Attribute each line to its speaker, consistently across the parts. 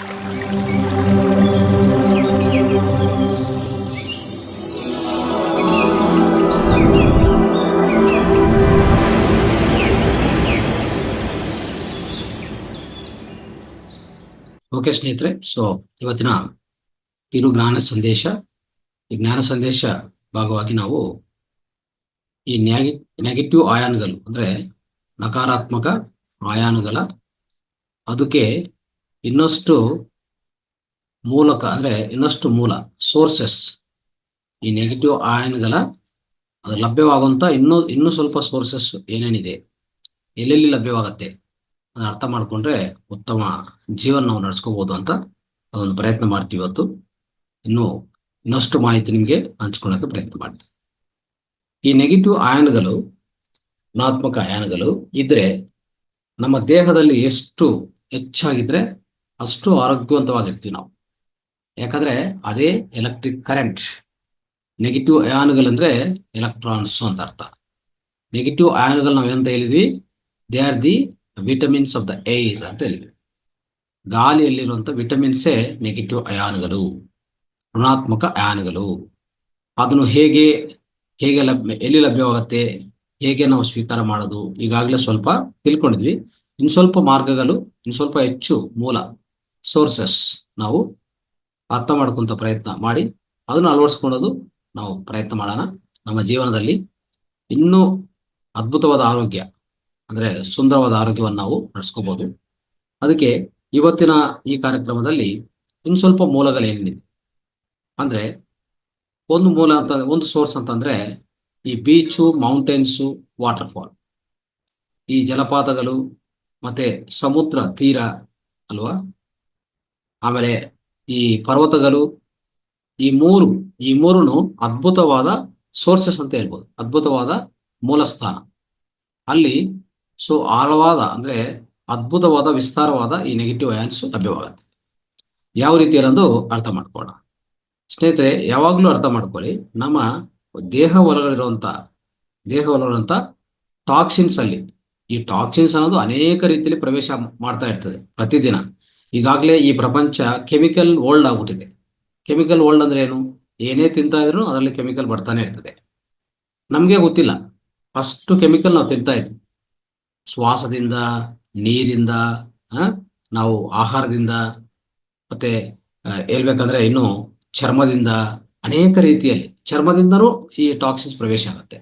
Speaker 1: Okay ಸ್ನೇಹಿತರೆ, so ಇವತ್ತಿನ ಕಿರು ಜ್ಞಾನ ಸಂದೇಶ, ಈ ಜ್ಞಾನ ಸಂದೇಶ ಭಾಗವಾಗಿ ನಾವು ಈ ನೆಗೆಟಿವ್ ಆಯಾನ್ಗಳು ಅಂದ್ರೆ ನಕಾರಾತ್ಮಕ ಆಯಾನುಗಳ ಅದಕ್ಕೆ ಇನ್ನಷ್ಟು ಮೂಲಕ ಅಂದ್ರೆ ಇನ್ನಷ್ಟು ಮೂಲ ಸೋರ್ಸಸ್, ಈ ನೆಗೆಟಿವ್ ಆಯನ್ಗಳ ಅದು ಲಭ್ಯವಾಗುವಂತ ಇನ್ನೂ ಸ್ವಲ್ಪ ಸೋರ್ಸಸ್ ಏನೇನಿದೆ, ಎಲ್ಲೆಲ್ಲಿ ಲಭ್ಯವಾಗತ್ತೆ ಅದನ್ನ ಅರ್ಥ ಮಾಡ್ಕೊಂಡ್ರೆ ಉತ್ತಮ ಜೀವನ ನಾವು ನಡೆಸ್ಕೋಬಹುದು ಅಂತ ಅದೊಂದು ಪ್ರಯತ್ನ ಮಾಡ್ತೀವಿ. ಇವತ್ತು ಇನ್ನಷ್ಟು ಮಾಹಿತಿ ನಿಮಗೆ ಹಂಚ್ಕೊಳ್ಳೋಕೆ ಪ್ರಯತ್ನ ಮಾಡ್ತೀವಿ. ಈ ನೆಗೆಟಿವ್ ಆಯನ್ಗಳು, ಋಣಾತ್ಮಕ ಆಯನ್ಗಳು ಇದ್ರೆ ನಮ್ಮ ದೇಹದಲ್ಲಿ ಎಷ್ಟು ಹೆಚ್ಚಾಗಿದ್ರೆ ಅಷ್ಟು ಆರೋಗ್ಯವಂತವಾಗಿರ್ತೀವಿ ನಾವು. ಯಾಕಂದ್ರೆ ಅದೇ ಎಲೆಕ್ಟ್ರಿಕ್ ಕರೆಂಟ್. ನೆಗೆಟಿವ್ ಅಯಾನ್ಗಳಂದ್ರೆ ಎಲೆಕ್ಟ್ರಾನ್ಸ್ ಅಂತ ಅರ್ಥ. ನೆಗೆಟಿವ್ ಅಯಾನ್ಗಳು ನಾವೇನಂತ ಹೇಳಿದ್ವಿ? They are the vitamins of the air ಅಂತ ಹೇಳಿದ್ವಿ. ಗಾಳಿಯಲ್ಲಿರುವಂತ ವಿಟಮಿನ್ಸೇ ನೆಗೆಟಿವ್ ಅಯಾನ್ಗಳು, ಋಣಾತ್ಮಕ ಅಯಾನ್ಗಳು. ಅದನ್ನು ಹೇಗೆ ಎಲ್ಲಿ ಲಭ್ಯವಾಗುತ್ತೆ, ಹೇಗೆ ನಾವು ಸ್ವೀಕಾರ ಮಾಡೋದು, ಈಗಾಗಲೇ ಸ್ವಲ್ಪ ತಿಳ್ಕೊಂಡಿದ್ವಿ. ಇನ್ನು ಸ್ವಲ್ಪ ಮಾರ್ಗಗಳು, ಇನ್ನು ಸ್ವಲ್ಪ ಹೆಚ್ಚು ಮೂಲ ಸೋರ್ಸಸ್ ನಾವು ಅರ್ಥ ಮಾಡ್ಕೊಂತ ಪ್ರಯತ್ನ ಮಾಡಿ ಅದನ್ನು ಅಳವಡಿಸ್ಕೊಳ್ಳೋದು ನಾವು ಪ್ರಯತ್ನ ಮಾಡೋಣ. ನಮ್ಮ ಜೀವನದಲ್ಲಿ ಇನ್ನೂ ಅದ್ಭುತವಾದ ಆರೋಗ್ಯ ಅಂದ್ರೆ ಸುಂದರವಾದ ಆರೋಗ್ಯವನ್ನು ನಾವು ನಡೆಸ್ಕೋಬಹುದು. ಅದಕ್ಕೆ ಇವತ್ತಿನ ಈ ಕಾರ್ಯಕ್ರಮದಲ್ಲಿ ಇನ್ನು ಸ್ವಲ್ಪ ಮೂಲಗಳೇನಿದೆ ಅಂದ್ರೆ, ಒಂದು ಮೂಲ ಅಂತ, ಒಂದು ಸೋರ್ಸ್ ಅಂತಂದ್ರೆ ಈ ಬೀಚು, ಮೌಂಟೇನ್ಸು, ವಾಟರ್ ಫಾಲ್, ಈ ಜಲಪಾತಗಳು ಮತ್ತೆ ಸಮುದ್ರ ತೀರ ಅಲ್ವಾ, ಆಮೇಲೆ ಈ ಪರ್ವತಗಳು, ಈ ಮೂರು ಅದ್ಭುತವಾದ ಸೋರ್ಸಸ್ ಅಂತ ಹೇಳ್ಬೋದು, ಅದ್ಭುತವಾದ ಮೂಲಸ್ಥಾನ. ಅಲ್ಲಿ ಆಳವಾದ ಅಂದ್ರೆ ಅದ್ಭುತವಾದ ವಿಸ್ತಾರವಾದ ಈ ನೆಗೆಟಿವ್ ಅಯಾನ್ಸ್ ಲಭ್ಯವಾಗುತ್ತೆ. ಯಾವ ರೀತಿ ಅನ್ನೋದು ಅರ್ಥ ಮಾಡ್ಕೊಳ್ಳೋಣ ಸ್ನೇಹಿತರೆ. ಯಾವಾಗಲೂ ಅರ್ಥ ಮಾಡ್ಕೊಳ್ಳಿ, ನಮ್ಮ ದೇಹ ಒಳಗಿರುವಂತ ಟಾಕ್ಸಿನ್ಸ್ ಅಲ್ಲಿ, ಈ ಟಾಕ್ಸಿನ್ಸ್ ಅನ್ನೋದು ಅನೇಕ ರೀತಿಯಲ್ಲಿ ಪ್ರವೇಶ ಮಾಡ್ತಾ ಇರ್ತದೆ ಪ್ರತಿದಿನ. ಈಗಾಗಲೇ ಈ ಪ್ರಪಂಚ ಕೆಮಿಕಲ್ ವರ್ಲ್ಡ್ ಆಗ್ಬಿಟ್ಟಿದೆ. ಕೆಮಿಕಲ್ ವರ್ಲ್ಡ್ ಅಂದ್ರೆ ಏನು? ಏನೇ ತಿಂತಾ ಇದ್ರು ಅದರಲ್ಲಿ ಕೆಮಿಕಲ್ ಬರ್ತಾನೆ ಇರ್ತದೆ. ನಮ್ಗೆ ಗೊತ್ತಿಲ್ಲ ಅಷ್ಟು ಕೆಮಿಕಲ್ ನಾವು ತಿಂತಾ ಇದ್ವಿ. ಶ್ವಾಸದಿಂದ, ನೀರಿಂದ, ನಾವು ಆಹಾರದಿಂದ, ಮತ್ತೆ ಹೇಳ್ಬೇಕಂದ್ರೆ ಇನ್ನು ಚರ್ಮದಿಂದ, ಅನೇಕ ರೀತಿಯಲ್ಲಿ ಚರ್ಮದಿಂದನೂ ಈ ಟಾಕ್ಸಿನ್ಸ್ ಪ್ರವೇಶ ಆಗುತ್ತೆ.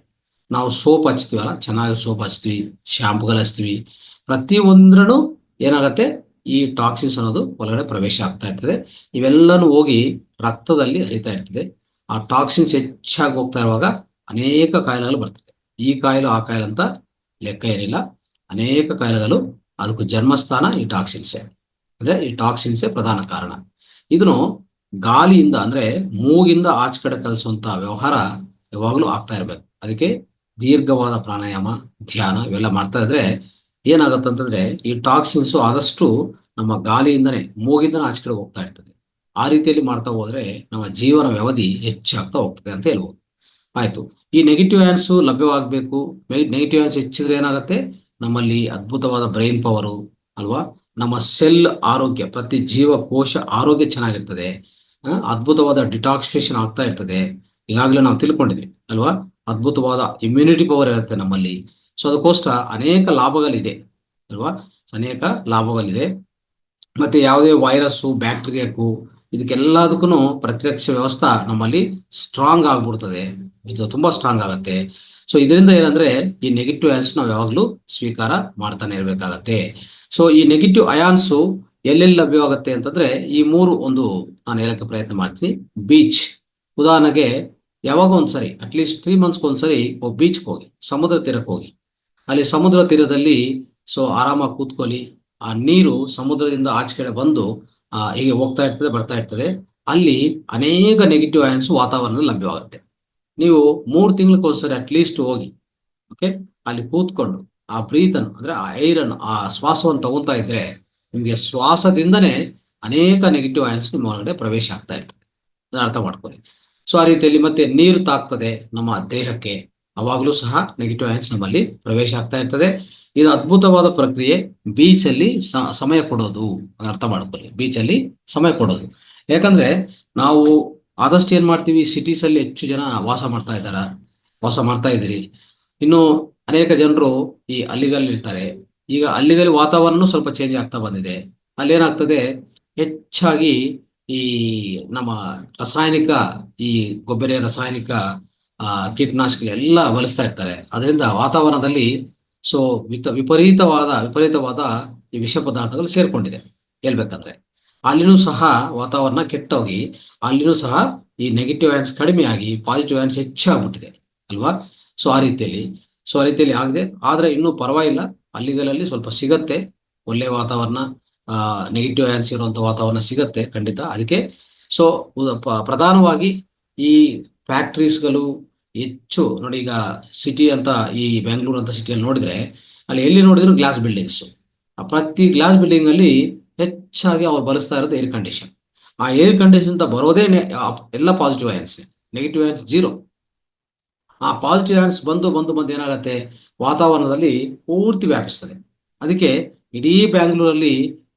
Speaker 1: ನಾವು ಸೋಪ್ ಹಚ್ತೀವಲ್ಲ, ಚೆನ್ನಾಗಿ ಸೋಪ್ ಹಚ್ತೀವಿ, ಶಾಂಪುಗಳು ಹಚ್ತೀವಿ, ಪ್ರತಿಯೊಂದ್ರೂ ಏನಾಗತ್ತೆ, ಈ ಟಾಕ್ಸಿನ್ಸ್ ಅನ್ನೋದು ಒಳಗಡೆ ಪ್ರವೇಶ ಆಗ್ತಾ ಇರ್ತದೆ. ಇವೆಲ್ಲನೂ ಹೋಗಿ ರಕ್ತದಲ್ಲಿ ಹರಿತಾ ಇರ್ತದೆ. ಆ ಟಾಕ್ಸಿನ್ಸ್ ಹೆಚ್ಚಾಗಿ ಹೋಗ್ತಾ ಇರುವಾಗ ಅನೇಕ ಕಾಯಿಲೆಗಳು ಬರ್ತದೆ. ಈ ಕಾಯಿಲೆ ಆ ಕಾಯಿಲೆ ಅಂತ ಲೆಕ್ಕ ಏನಿಲ್ಲ, ಅನೇಕ ಕಾಯಿಲೆಗಳು ಅದಕ್ಕೂ ಜನ್ಮಸ್ಥಾನ ಈ ಟಾಕ್ಸಿನ್ಸೇ. ಅಂದ್ರೆ ಈ ಟಾಕ್ಸಿನ್ಸೇ ಪ್ರಧಾನ ಕಾರಣ. ಇದನ್ನು ಗಾಳಿಯಿಂದ ಅಂದ್ರೆ ಮೂಗಿಂದ ಆಚೆ ಕಡೆ ಕಲಿಸುವಂತ ವ್ಯವಹಾರ ಯಾವಾಗಲೂ ಆಗ್ತಾ ಇರ್ಬೇಕು. ಅದಕ್ಕೆ ದೀರ್ಘವಾದ ಪ್ರಾಣಾಯಾಮ, ಧ್ಯಾನ ಇವೆಲ್ಲ ಮಾಡ್ತಾ ಇದ್ರೆ ಏನಾಗತ್ತಂತಂದ್ರೆ ಈ ಟಾಕ್ಸಿನ್ಸ್ ಆದಷ್ಟು ನಮ್ಮ ಗಾಳಿಯಿಂದನೇ, ಮೂಗಿಂದನೇ ಆಚೆ ಕಡೆ ಹೋಗ್ತಾ ಇರ್ತದೆ. ಆ ರೀತಿಯಲ್ಲಿ ಮಾಡ್ತಾ ಹೋದ್ರೆ ನಮ್ಮ ಜೀವನ ವ್ಯವಧಿ ಹೆಚ್ಚಾಗ್ತಾ ಹೋಗ್ತದೆ ಅಂತ ಹೇಳ್ಬೋದು. ಆಯ್ತು, ಈ ನೆಗೆಟಿವ್ ಆಯನ್ಸ್ ಲಭ್ಯವಾಗಬೇಕು. ನೆಗೆಟಿವ್ ಆಯನ್ಸ್ ಹೆಚ್ಚಿದ್ರೆ ಏನಾಗುತ್ತೆ, ನಮ್ಮಲ್ಲಿ ಅದ್ಭುತವಾದ ಬ್ರೈನ್ ಪವರು ಅಲ್ವಾ, ನಮ್ಮ ಸೆಲ್ ಆರೋಗ್ಯ, ಪ್ರತಿ ಜೀವಕೋಶ ಆರೋಗ್ಯ ಚೆನ್ನಾಗಿರ್ತದೆ. ಅದ್ಭುತವಾದ ಡಿಟಾಕ್ಸಿಫಿಕೇಶನ್ ಆಗ್ತಾ ಇರ್ತದೆ. ಈಗಾಗಲೇ ನಾವು ತಿಳ್ಕೊಂಡಿದ್ವಿ ಅಲ್ವಾ, ಅದ್ಭುತವಾದ ಇಮ್ಯುನಿಟಿ ಪವರ್ ಇರುತ್ತೆ ನಮ್ಮಲ್ಲಿ. ಸೊ ಅದಕ್ಕೋಸ್ಕರ ಅನೇಕ ಲಾಭಗಳಿದೆ ಅಲ್ವಾ, ಅನೇಕ ಲಾಭಗಳಿದೆ. ಮತ್ತೆ ಯಾವುದೇ ವೈರಸ್ಸು, ಬ್ಯಾಕ್ಟೀರಿಯಾಕ್ಕೂ ಇದಕ್ಕೆಲ್ಲದಕ್ಕೂ ಪ್ರತ್ಯಕ್ಷ ವ್ಯವಸ್ಥೆ ನಮ್ಮಲ್ಲಿ ಸ್ಟ್ರಾಂಗ್ ಆಗ್ಬಿಡ್ತದೆ, ಇದು ತುಂಬಾ ಸ್ಟ್ರಾಂಗ್ ಆಗುತ್ತೆ. ಸೊ ಇದರಿಂದ ಏನಂದ್ರೆ ಈ ನೆಗೆಟಿವ್ ಅಯಾನ್ಸ್ ನಾವು ಯಾವಾಗಲೂ ಸ್ವೀಕಾರ ಮಾಡ್ತಾನೆ ಇರಬೇಕಾಗತ್ತೆ. ಸೊ ಈ ನೆಗೆಟಿವ್ ಅಯಾನ್ಸು ಎಲ್ಲೆಲ್ಲಿ ಲಭ್ಯವಾಗುತ್ತೆ ಅಂತಂದ್ರೆ ಈ ಮೂರು ನಾನು ಹೇಳಕ್ಕೆ ಪ್ರಯತ್ನ ಮಾಡ್ತೀನಿ. ಬೀಚ್ ಉದಾಹರಣೆಗೆ, ಯಾವಾಗ ಒಂದ್ಸರಿ ಅಟ್ಲೀಸ್ಟ್ 3 months ಒಂದ್ಸರಿ ಬೀಚ್ಗೆ ಹೋಗಿ, ಸಮುದ್ರ ತೀರಕ್ಕೆ ಹೋಗಿ, ಅಲ್ಲಿ ಸಮುದ್ರ ತೀರದಲ್ಲಿ ಆರಾಮಾಗಿ ಕೂತ್ಕೊಳ್ಳಿ. ಆ ನೀರು ಸಮುದ್ರದಿಂದ ಆಚೆ ಕಡೆ ಬಂದು ಹೀಗೆ ಹೋಗ್ತಾ ಇರ್ತದೆ, ಬರ್ತಾ ಇರ್ತದೆ. ಅಲ್ಲಿ ಅನೇಕ ನೆಗೆಟಿವ್ ಅಯಾನ್ಸ್ ವಾತಾವರಣದಲ್ಲಿ ಲಭ್ಯವಾಗುತ್ತೆ. ನೀವು 3 ತಿಂಗಳಕ್ಕೊಂದ್ಸರಿ ಅಟ್ಲೀಸ್ಟ್ ಹೋಗಿ, ಓಕೆ, ಅಲ್ಲಿ ಕೂತ್ಕೊಂಡು ಆ ಬ್ರೀತನ್ನು ಅಂದ್ರೆ ಆ ಏರನ್ನು, ಆ ಶ್ವಾಸವನ್ನು ತಗೊಂತಾ ಇದ್ರೆ ನಿಮ್ಗೆ ಶ್ವಾಸದಿಂದನೇ ಅನೇಕ ನೆಗೆಟಿವ್ ಅಯಾನ್ಸ್ ನಿಮ್ಮ ಒಳಗಡೆ ಪ್ರವೇಶ ಆಗ್ತಾ ಇರ್ತದೆ. ಅದನ್ನ ಅರ್ಥ ಮಾಡ್ಕೊಳ್ಳಿ. ಸೊ ಆ ರೀತಿಯಲ್ಲಿ ಮತ್ತೆ ನೀರು ತಾಗ್ತದೆ ನಮ್ಮ ದೇಹಕ್ಕೆ ಅವಾಗಲೂ ಸಹ ನೆಗೆಟಿವ್ ಅಯಾನ್ಸ್ ನಮ್ಮಲ್ಲಿ ಪ್ರವೇಶ ಆಗ್ತಾ ಇರ್ತದೆ. ಇದು ಅದ್ಭುತವಾದ ಪ್ರಕ್ರಿಯೆ. ಬೀಚಲ್ಲಿ ಸಮಯ ಕೊಡೋದು, ಅರ್ಥ ಮಾಡ್ಕೊಳ್ಳಿ, ಬೀಚಲ್ಲಿ ಸಮಯ ಕೊಡೋದು. ಯಾಕಂದ್ರೆ ನಾವು ಆದಷ್ಟು ಏನ್ ಮಾಡ್ತೀವಿ, ಸಿಟೀಸ್ ಅಲ್ಲಿ ಹೆಚ್ಚು ಜನ ವಾಸ ಮಾಡ್ತಾ ಇದ್ದೀರಿ. ಇನ್ನು ಅನೇಕ ಜನರು ಈ ಹಳ್ಳಿಗಳಲ್ಲಿ ಇರ್ತಾರೆ. ಈಗ ಹಳ್ಳಿಗಳಲ್ಲಿ ವಾತಾವರಣ ಸ್ವಲ್ಪ ಚೇಂಜ್ ಆಗ್ತಾ ಬಂದಿದೆ. ಅಲ್ಲೇನಾಗ್ತದೆ, ಹೆಚ್ಚಾಗಿ ಈ ನಮ್ಮ ರಾಸಾಯನಿಕ, ಈ ರಾಸಾಯನಿಕ ಕೀಟನಾಶಕ ಎಲ್ಲ ಬಳಸ್ತಾ ಇರ್ತಾರೆ. ಅದರಿಂದ ವಾತಾವರಣದಲ್ಲಿ ಸೊ ವಿಪರೀತವಾದ ಈ ವಿಷ ಪದಾರ್ಥಗಳು ಸೇರ್ಕೊಂಡಿದೆ. ಹೇಳ್ಬೇಕಂದ್ರೆ ಅಲ್ಲಿನೂ ಸಹ ವಾತಾವರಣ ಕೆಟ್ಟೋಗಿ, ಅಲ್ಲಿನೂ ಸಹ ಈ ನೆಗೆಟಿವ್ ಅಯಾನ್ಸ್ ಕಡಿಮೆ ಆಗಿ ಪಾಸಿಟಿವ್ ಅಯಾನ್ಸ್ ಹೆಚ್ಚಾಗ್ಬಿಟ್ಟಿದೆ ಅಲ್ವಾ. ಸೊ ಆ ರೀತಿಯಲ್ಲಿ ಆಗಿದೆ. ಆದ್ರೆ ಇನ್ನೂ ಪರವಾಗಿಲ್ಲ, ಹಳ್ಳಿಗಳಲ್ಲಿ ಸ್ವಲ್ಪ ಸಿಗತ್ತೆ ಒಳ್ಳೆ ವಾತಾವರಣ, ನೆಗೆಟಿವ್ ಅಯಾನ್ಸ್ ಇರುವಂತ ವಾತಾವರಣ ಸಿಗತ್ತೆ ಖಂಡಿತ. ಅದಕ್ಕೆ ಸೊ ಪ್ರಧಾನವಾಗಿ ಈ ಫ್ಯಾಕ್ಟ್ರೀಸ್ಗಳು ಹೆಚ್ಚು ನೋಡಿ. ಈಗ ಸಿಟಿ ಅಂತ, ಈ ಬೆಂಗಳೂರು ಅಂತ ಸಿಟಿಯಲ್ಲಿ ನೋಡಿದ್ರೆ, ಅಲ್ಲಿ ಎಲ್ಲಿ ನೋಡಿದ್ರು ಗ್ಲಾಸ್ ಬಿಲ್ಡಿಂಗ್ಸ್. ಆ ಪ್ರತಿ ಗ್ಲಾಸ್ ಬಿಲ್ಡಿಂಗ್ ಅಲ್ಲಿ ಹೆಚ್ಚಾಗಿ ಅವ್ರು ಬಳಸ್ತಾ ಇರೋದು ಏರ್ ಕಂಡೀಷನ್. ಆ ಏರ್ ಕಂಡೀಷನ್ ಅಂತ ಬರೋದೇ ಎಲ್ಲ positive ions, negative ions zero. ಆ ಪಾಸಿಟಿವ್ ಅಯಾನ್ಸ್ ಬಂದು ಏನಾಗುತ್ತೆ, ವಾತಾವರಣದಲ್ಲಿ ಪೂರ್ತಿ ವ್ಯಾಪಿಸ್ತದೆ. ಅದಕ್ಕೆ ಇಡೀ ಬ್ಯಾಂಗ್ಳೂರಲ್ಲಿ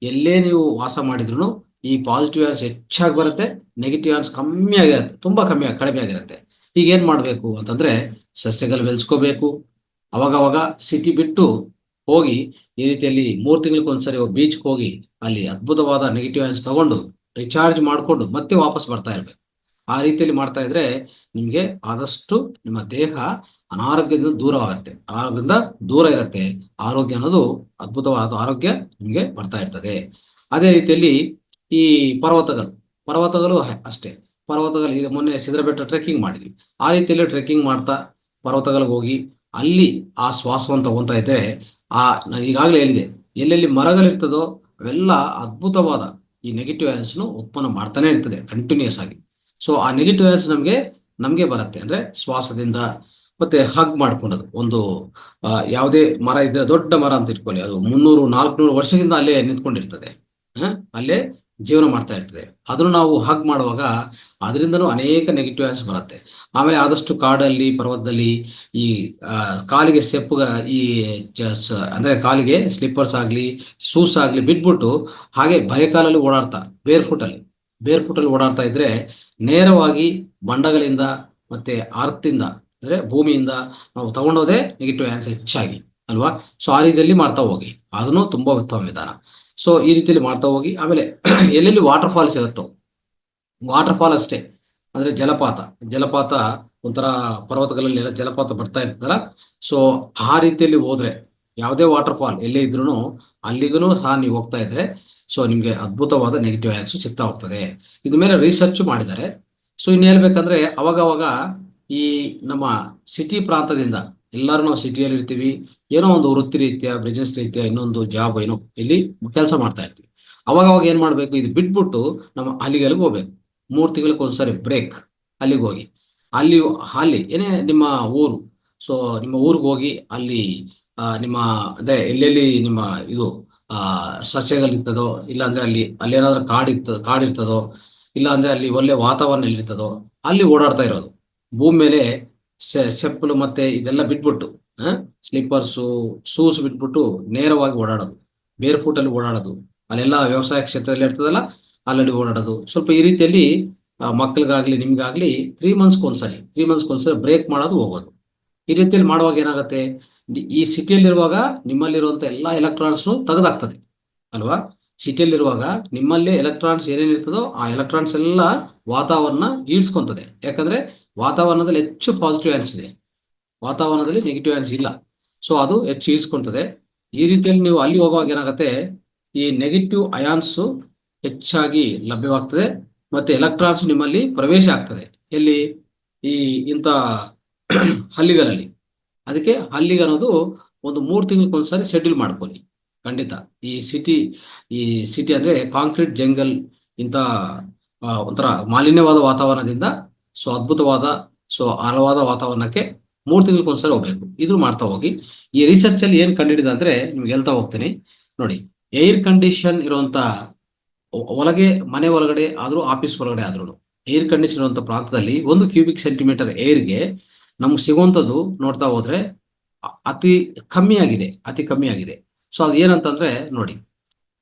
Speaker 1: ಎಲ್ಲೇ ನೀವು ವಾಸ ಮಾಡಿದ್ರು ಈ ಪಾಸಿಟಿವ್ ಅಯಾನ್ಸ್ ಹೆಚ್ಚಾಗಿ ಬರುತ್ತೆ, ನೆಗೆಟಿವ್ ಅಯಾನ್ಸ್ ಕಮ್ಮಿ ಆಗಿರುತ್ತೆ, ತುಂಬಾ ಕಡಿಮೆ ಆಗಿರುತ್ತೆ. ಈಗ ಏನ್ ಮಾಡಬೇಕು ಅಂತಂದ್ರೆ, ಸಸ್ಯಗಳು ಬೆಳೆಸ್ಕೋಬೇಕು. ಅವಾಗವಾಗ ಸಿಟಿ ಬಿಟ್ಟು ಹೋಗಿ ಈ ರೀತಿಯಲ್ಲಿ 3 ತಿಂಗಳಿಗೊಂದ್ಸರಿ ಬೀಚ್ಗೆ ಹೋಗಿ ಅಲ್ಲಿ ಅದ್ಭುತವಾದ ನೆಗೆಟಿವ್ ಅಯಾನ್ಸ್ ತಗೊಂಡು ರಿಚಾರ್ಜ್ ಮಾಡಿಕೊಂಡು ಮತ್ತೆ ವಾಪಸ್ ಬರ್ತಾ ಇರ್ಬೇಕು. ಆ ರೀತಿಯಲ್ಲಿ ಮಾಡ್ತಾ ಇದ್ರೆ ನಿಮಗೆ ಆದಷ್ಟು ನಿಮ್ಮ ದೇಹ ಅನಾರೋಗ್ಯದಿಂದ ದೂರ ಇರುತ್ತೆ. ಆರೋಗ್ಯ ಅನ್ನೋದು ಅದ್ಭುತವಾದ ಆರೋಗ್ಯ ನಿಮಗೆ ಬರ್ತಾ ಇರ್ತದೆ. ಅದೇ ರೀತಿಯಲ್ಲಿ ಈ ಪರ್ವತಗಳು ಅಷ್ಟೇ. ಪರ್ವತಗಳು ಈಗ ಮೊನ್ನೆ ಸಿದ್ರಬೆಟ್ಟ ಟ್ರೆಕ್ಕಿಂಗ್ ಮಾಡಿದ್ವಿ. ಆ ರೀತಿಯಲ್ಲಿ ಟ್ರೆಕ್ಕಿಂಗ್ ಮಾಡ್ತಾ ಪರ್ವತಗಳಿಗೆ ಹೋಗಿ ಅಲ್ಲಿ ಆ ಶ್ವಾಸವನ್ನು ತಗೊಂತಾ ಇದ್ರೆ, ನಾನು ಈಗಾಗಲೇ ಹೇಳಿದೆ, ಎಲ್ಲೆಲ್ಲಿ ಮರಗಳಿರ್ತದೋ ಅವೆಲ್ಲ ಅದ್ಭುತವಾದ ಈ ನೆಗೆಟಿವ್ ಅಯಾನ್ಸ್ನು ಉತ್ಪನ್ನ ಮಾಡ್ತಾನೆ ಇರ್ತದೆ ಕಂಟಿನ್ಯೂಸ್ ಆಗಿ. ಸೊ ಆ ನೆಗೆಟಿವ್ ಅಯಾನ್ಸ್ ನಮಗೆ ಬರುತ್ತೆ ಅಂದ್ರೆ ಶ್ವಾಸದಿಂದ. ಮತ್ತೆ ಹಗ್ ಮಾಡ್ಕೊಂಡದು ಒಂದು ಯಾವುದೇ ಮರ ಇದ್ರೆ, ದೊಡ್ಡ ಮರ ಅಂತ ಇಟ್ಕೊಳ್ಳಿ, ಅದು 300-400 ವರ್ಷದಿಂದ ಅಲ್ಲೇ ನಿಂತ್ಕೊಂಡಿರ್ತದೆ, ಅಲ್ಲೇ ಜೀವನ ಮಾಡ್ತಾ ಇರ್ತದೆ. ಅದನ್ನು ನಾವು ಹಗ್ ಮಾಡುವಾಗ ಅದರಿಂದನೂ ಅನೇಕ ನೆಗೆಟಿವ್ ಅಯಾನ್ಸ್ ಬರುತ್ತೆ. ಆಮೇಲೆ ಆದಷ್ಟು ಕಾಡಲ್ಲಿ, ಪರ್ವತದಲ್ಲಿ ಈ ಕಾಲಿಗೆ ಈ ಅಂದ್ರೆ ಕಾಲಿಗೆ ಸ್ಲಿಪ್ಪರ್ಸ್ ಆಗಲಿ, ಶೂಸ್ ಆಗಲಿ ಬಿಟ್ಬಿಟ್ಟು ಹಾಗೆ ಬರೆಕಾಲಲ್ಲಿ ಓಡಾಡ್ತಾ ಬೇರ್ ಫುಟಲ್ಲಿ ಓಡಾಡ್ತಾ ಇದ್ರೆ ನೇರವಾಗಿ ಬಂಡಗಳಿಂದ ಮತ್ತೆ ಅರ್ಥಿಂದ ಅಂದ್ರೆ ಭೂಮಿಯಿಂದ ನಾವು ತಗೊಂಡೋದೇ ನೆಗೆಟಿವ್ ಅಯಾನ್ಸ್ ಹೆಚ್ಚಾಗಿ ಅಲ್ವಾ. ಸೊ ಆ ರೀತಿಯಲ್ಲಿ ಮಾಡ್ತಾ ಹೋಗಿ, ಅದನ್ನು ತುಂಬಾ ಉತ್ತಮ ವಿಧಾನ. ಸೊ ಈ ರೀತಿಯಲ್ಲಿ ಮಾಡ್ತಾ ಹೋಗಿ. ಆಮೇಲೆ ಎಲ್ಲೆಲ್ಲಿ ವಾಟರ್ ಫಾಲ್ಸ್ ಇರುತ್ತೋ, ವಾಟರ್ ಫಾಲ್ ಅಷ್ಟೇ ಅಂದ್ರೆ ಜಲಪಾತ ಒಂಥರ ಪರ್ವತಗಳಲ್ಲಿ ಎಲ್ಲ ಜಲಪಾತ ಬರ್ತಾ ಇರ್ತದಲ್ಲ. ಸೊ ಆ ರೀತಿಯಲ್ಲಿ ಹೋದ್ರೆ ಯಾವುದೇ ವಾಟರ್ ಫಾಲ್ ಎಲ್ಲೇ ಇದ್ರೂ ಅಲ್ಲಿಗೂ ಸಹ ನೀವು ಹೋಗ್ತಾ ಇದ್ರೆ ಸೊ ನಿಮ್ಗೆ ಅದ್ಭುತವಾದ ನೆಗೆಟಿವ್ ಅಯಾನ್ಸ್ ಸಿಗ್ತಾ ಹೋಗ್ತದೆ. ಇದ್ರ ಮೇಲೆ ರಿಸರ್ಚ್ ಮಾಡಿದ್ದಾರೆ. ಸೊ ಇನ್ನು ಹೇಳ್ಬೇಕಂದ್ರೆ ಅವಾಗ ಈ ನಮ್ಮ ಸಿಟಿ ಪ್ರಾಂತದಿಂದ ಎಲ್ಲರೂ ನಾವು ಸಿಟಿಯಲ್ಲಿ ಇರ್ತೀವಿ, ಏನೋ ಒಂದು ವೃತ್ತಿ ರೀತಿಯ, ಬಿಸ್ನೆಸ್ ರೀತಿಯ, ಇನ್ನೊಂದು ಜಾಬ್ ಏನೋ ಇಲ್ಲಿ ಕೆಲಸ ಮಾಡ್ತಾ ಇರ್ತೀವಿ. ಅವಾಗ ಏನ್ ಮಾಡ್ಬೇಕು, ಇದು ಬಿಟ್ಬಿಟ್ಟು ನಮ್ಮ ಅಲ್ಲಿಗೆ ಹೋಗ್ಬೇಕು. 3 ತಿಂಗಳಿಗೊಂದ್ಸರಿ ಬ್ರೇಕ್, ಅಲ್ಲಿಗೆ ಹೋಗಿ ಅಲ್ಲಿ ಏನೇ ನಿಮ್ಮ ಊರು, ಸೊ ನಿಮ್ಮ ಊರಿಗೆ ಹೋಗಿ ಅಲ್ಲಿ ನಿಮ್ಮ ಅದೇ ಎಲ್ಲೆಲ್ಲಿ ನಿಮ್ಮ ಇದು ಸಸ್ಯಗಳಿರ್ತದೋ, ಇಲ್ಲ ಅಂದ್ರೆ ಅಲ್ಲೇನಾದ್ರೂ ಕಾಡಿರ್ತದೋ, ಇಲ್ಲ ಅಂದ್ರೆ ಅಲ್ಲಿ ಒಳ್ಳೆ ವಾತಾವರಣ ಎಲ್ಲಿರ್ತದೋ ಅಲ್ಲಿ ಓಡಾಡ್ತಾ ಇರೋದು. ಭೂಮಿ ಮೇಲೆ ಚಪ್ಪಲು ಮತ್ತೆ ಇದೆಲ್ಲ ಬಿಟ್ಬಿಟ್ಟು, ಸ್ಲಿಪ್ಪರ್ಸು ಶೂಸ್ ಬಿಟ್ಬಿಟ್ಟು ನೇರವಾಗಿ ಓಡಾಡೋದು, ಬೇರ್ ಫುಟಲ್ಲಿ ಓಡಾಡೋದು. ಅಲ್ಲೆಲ್ಲ ವ್ಯವಸಾಯ ಕ್ಷೇತ್ರದಲ್ಲಿ ಇರ್ತದಲ್ಲ, ಅಲ್ಲಲ್ಲಿ ಓಡಾಡೋದು. ಸ್ವಲ್ಪ ಈ ರೀತಿಯಲ್ಲಿ ಮಕ್ಳಿಗಾಗ್ಲಿ ನಿಮ್ಗಾಗ್ಲಿ 3 ಮಂತ್ಸ್ಗೊಂದ್ಸರಿ ಬ್ರೇಕ್ ಮಾಡೋದು, ಹೋಗೋದು. ಈ ರೀತಿಯಲ್ಲಿ ಮಾಡುವಾಗ ಏನಾಗುತ್ತೆ, ಈ ಸಿಟಿಯಲ್ಲಿರುವಾಗ ನಿಮ್ಮಲ್ಲಿರುವಂತ ಎಲ್ಲಾ ಎಲೆಕ್ಟ್ರಾನ್ಸ್ ತೆಗೆದಾಗ್ತದೆ ಅಲ್ವಾ. ಸಿಟಿಯಲ್ಲಿರುವಾಗ ನಿಮ್ಮಲ್ಲಿ ಎಲೆಕ್ಟ್ರಾನ್ಸ್ ಏನೇನಿರ್ತದೋ ಆ ಎಲೆಕ್ಟ್ರಾನ್ಸ್ ಎಲ್ಲ ವಾತಾವರಣ ಈಡ್ಸ್ಕೊಂತದೆ. ಯಾಕಂದ್ರೆ ವಾತಾವರಣದಲ್ಲಿ ಹೆಚ್ಚು ಪಾಸಿಟಿವ್ ಅಯಾನ್ಸ್ ಇದೆ, ವಾತಾವರಣದಲ್ಲಿ ನೆಗೆಟಿವ್ ಅಯಾನ್ಸ್ ಇಲ್ಲ. ಸೊ ಅದು ಹೆಚ್ಚು ಈಡ್ಸ್ಕೊಂತದೆ. ಈ ರೀತಿಯಲ್ಲಿ ನೀವು ಅಲ್ಲಿ ಹೋಗುವಾಗ ಏನಾಗುತ್ತೆ, ಈ ನೆಗೆಟಿವ್ ಅಯಾನ್ಸ್ ಹೆಚ್ಚಾಗಿ ಲಭ್ಯವಾಗ್ತದೆ, ಮತ್ತೆ ಎಲೆಕ್ಟ್ರಾನ್ಸ್ ನಿಮ್ಮಲ್ಲಿ ಪ್ರವೇಶ ಆಗ್ತದೆ. ಎಲ್ಲಿ, ಈ ಇಂಥ ಹಳ್ಳಿಗಳಲ್ಲಿ. ಅದಕ್ಕೆ ಹಳ್ಳಿಗೆ ಅನ್ನೋದು ಒಂದು 3 ತಿಂಗಳಿಗೊಂದ್ಸರಿ ಶೆಡ್ಯೂಲ್ ಮಾಡ್ಕೊಳ್ಳಿ ಖಂಡಿತ. ಈ ಸಿಟಿ ಅಂದ್ರೆ ಕಾಂಕ್ರೀಟ್ ಜಂಗಲ್, ಇಂಥ ಒಂಥರ ಮಾಲಿನ್ಯವಾದ ವಾತಾವರಣದಿಂದ ಸೊ ಅದ್ಭುತವಾದ ಆಳವಾದ ವಾತಾವರಣಕ್ಕೆ 3 ತಿಂಗಳಿಗೊಂದ್ಸರಿ ಹೋಗ್ಬೇಕು. ಇದು ಮಾಡ್ತಾ ಹೋಗಿ. ಈ ರಿಸರ್ಚ್ ಅಲ್ಲಿ ಏನ್ ಕಂಡಿಡಿದ ಅಂದ್ರೆ ನಿಮ್ಗೆ ಹೇಳ್ತಾ ಹೋಗ್ತೀನಿ ನೋಡಿ. ಏರ್ ಕಂಡೀಷನ್ ಇರುವಂತ ಮನೆ ಒಳಗಡೆ ಆದ್ರೂ, ಆಫೀಸ್ ಒಳಗಡೆ ಆದ್ರೂ, ಏರ್ ಕಂಡೀಷನ್ ಇರುವಂತ ಪ್ರಾಂತದಲ್ಲಿ 1 ಕ್ಯೂಬಿಕ್ ಸೆಂಟಿಮೀಟರ್ ಏರ್ಗೆ ನಮ್ಗೆ ಸಿಗುವಂಥದ್ದು ನೋಡ್ತಾ ಹೋದ್ರೆ ಅತಿ ಕಮ್ಮಿ ಆಗಿದೆ, ಅತಿ ಕಮ್ಮಿ ಆಗಿದೆ. ಸೊ ಅದು ಏನಂತಂದ್ರೆ ನೋಡಿ,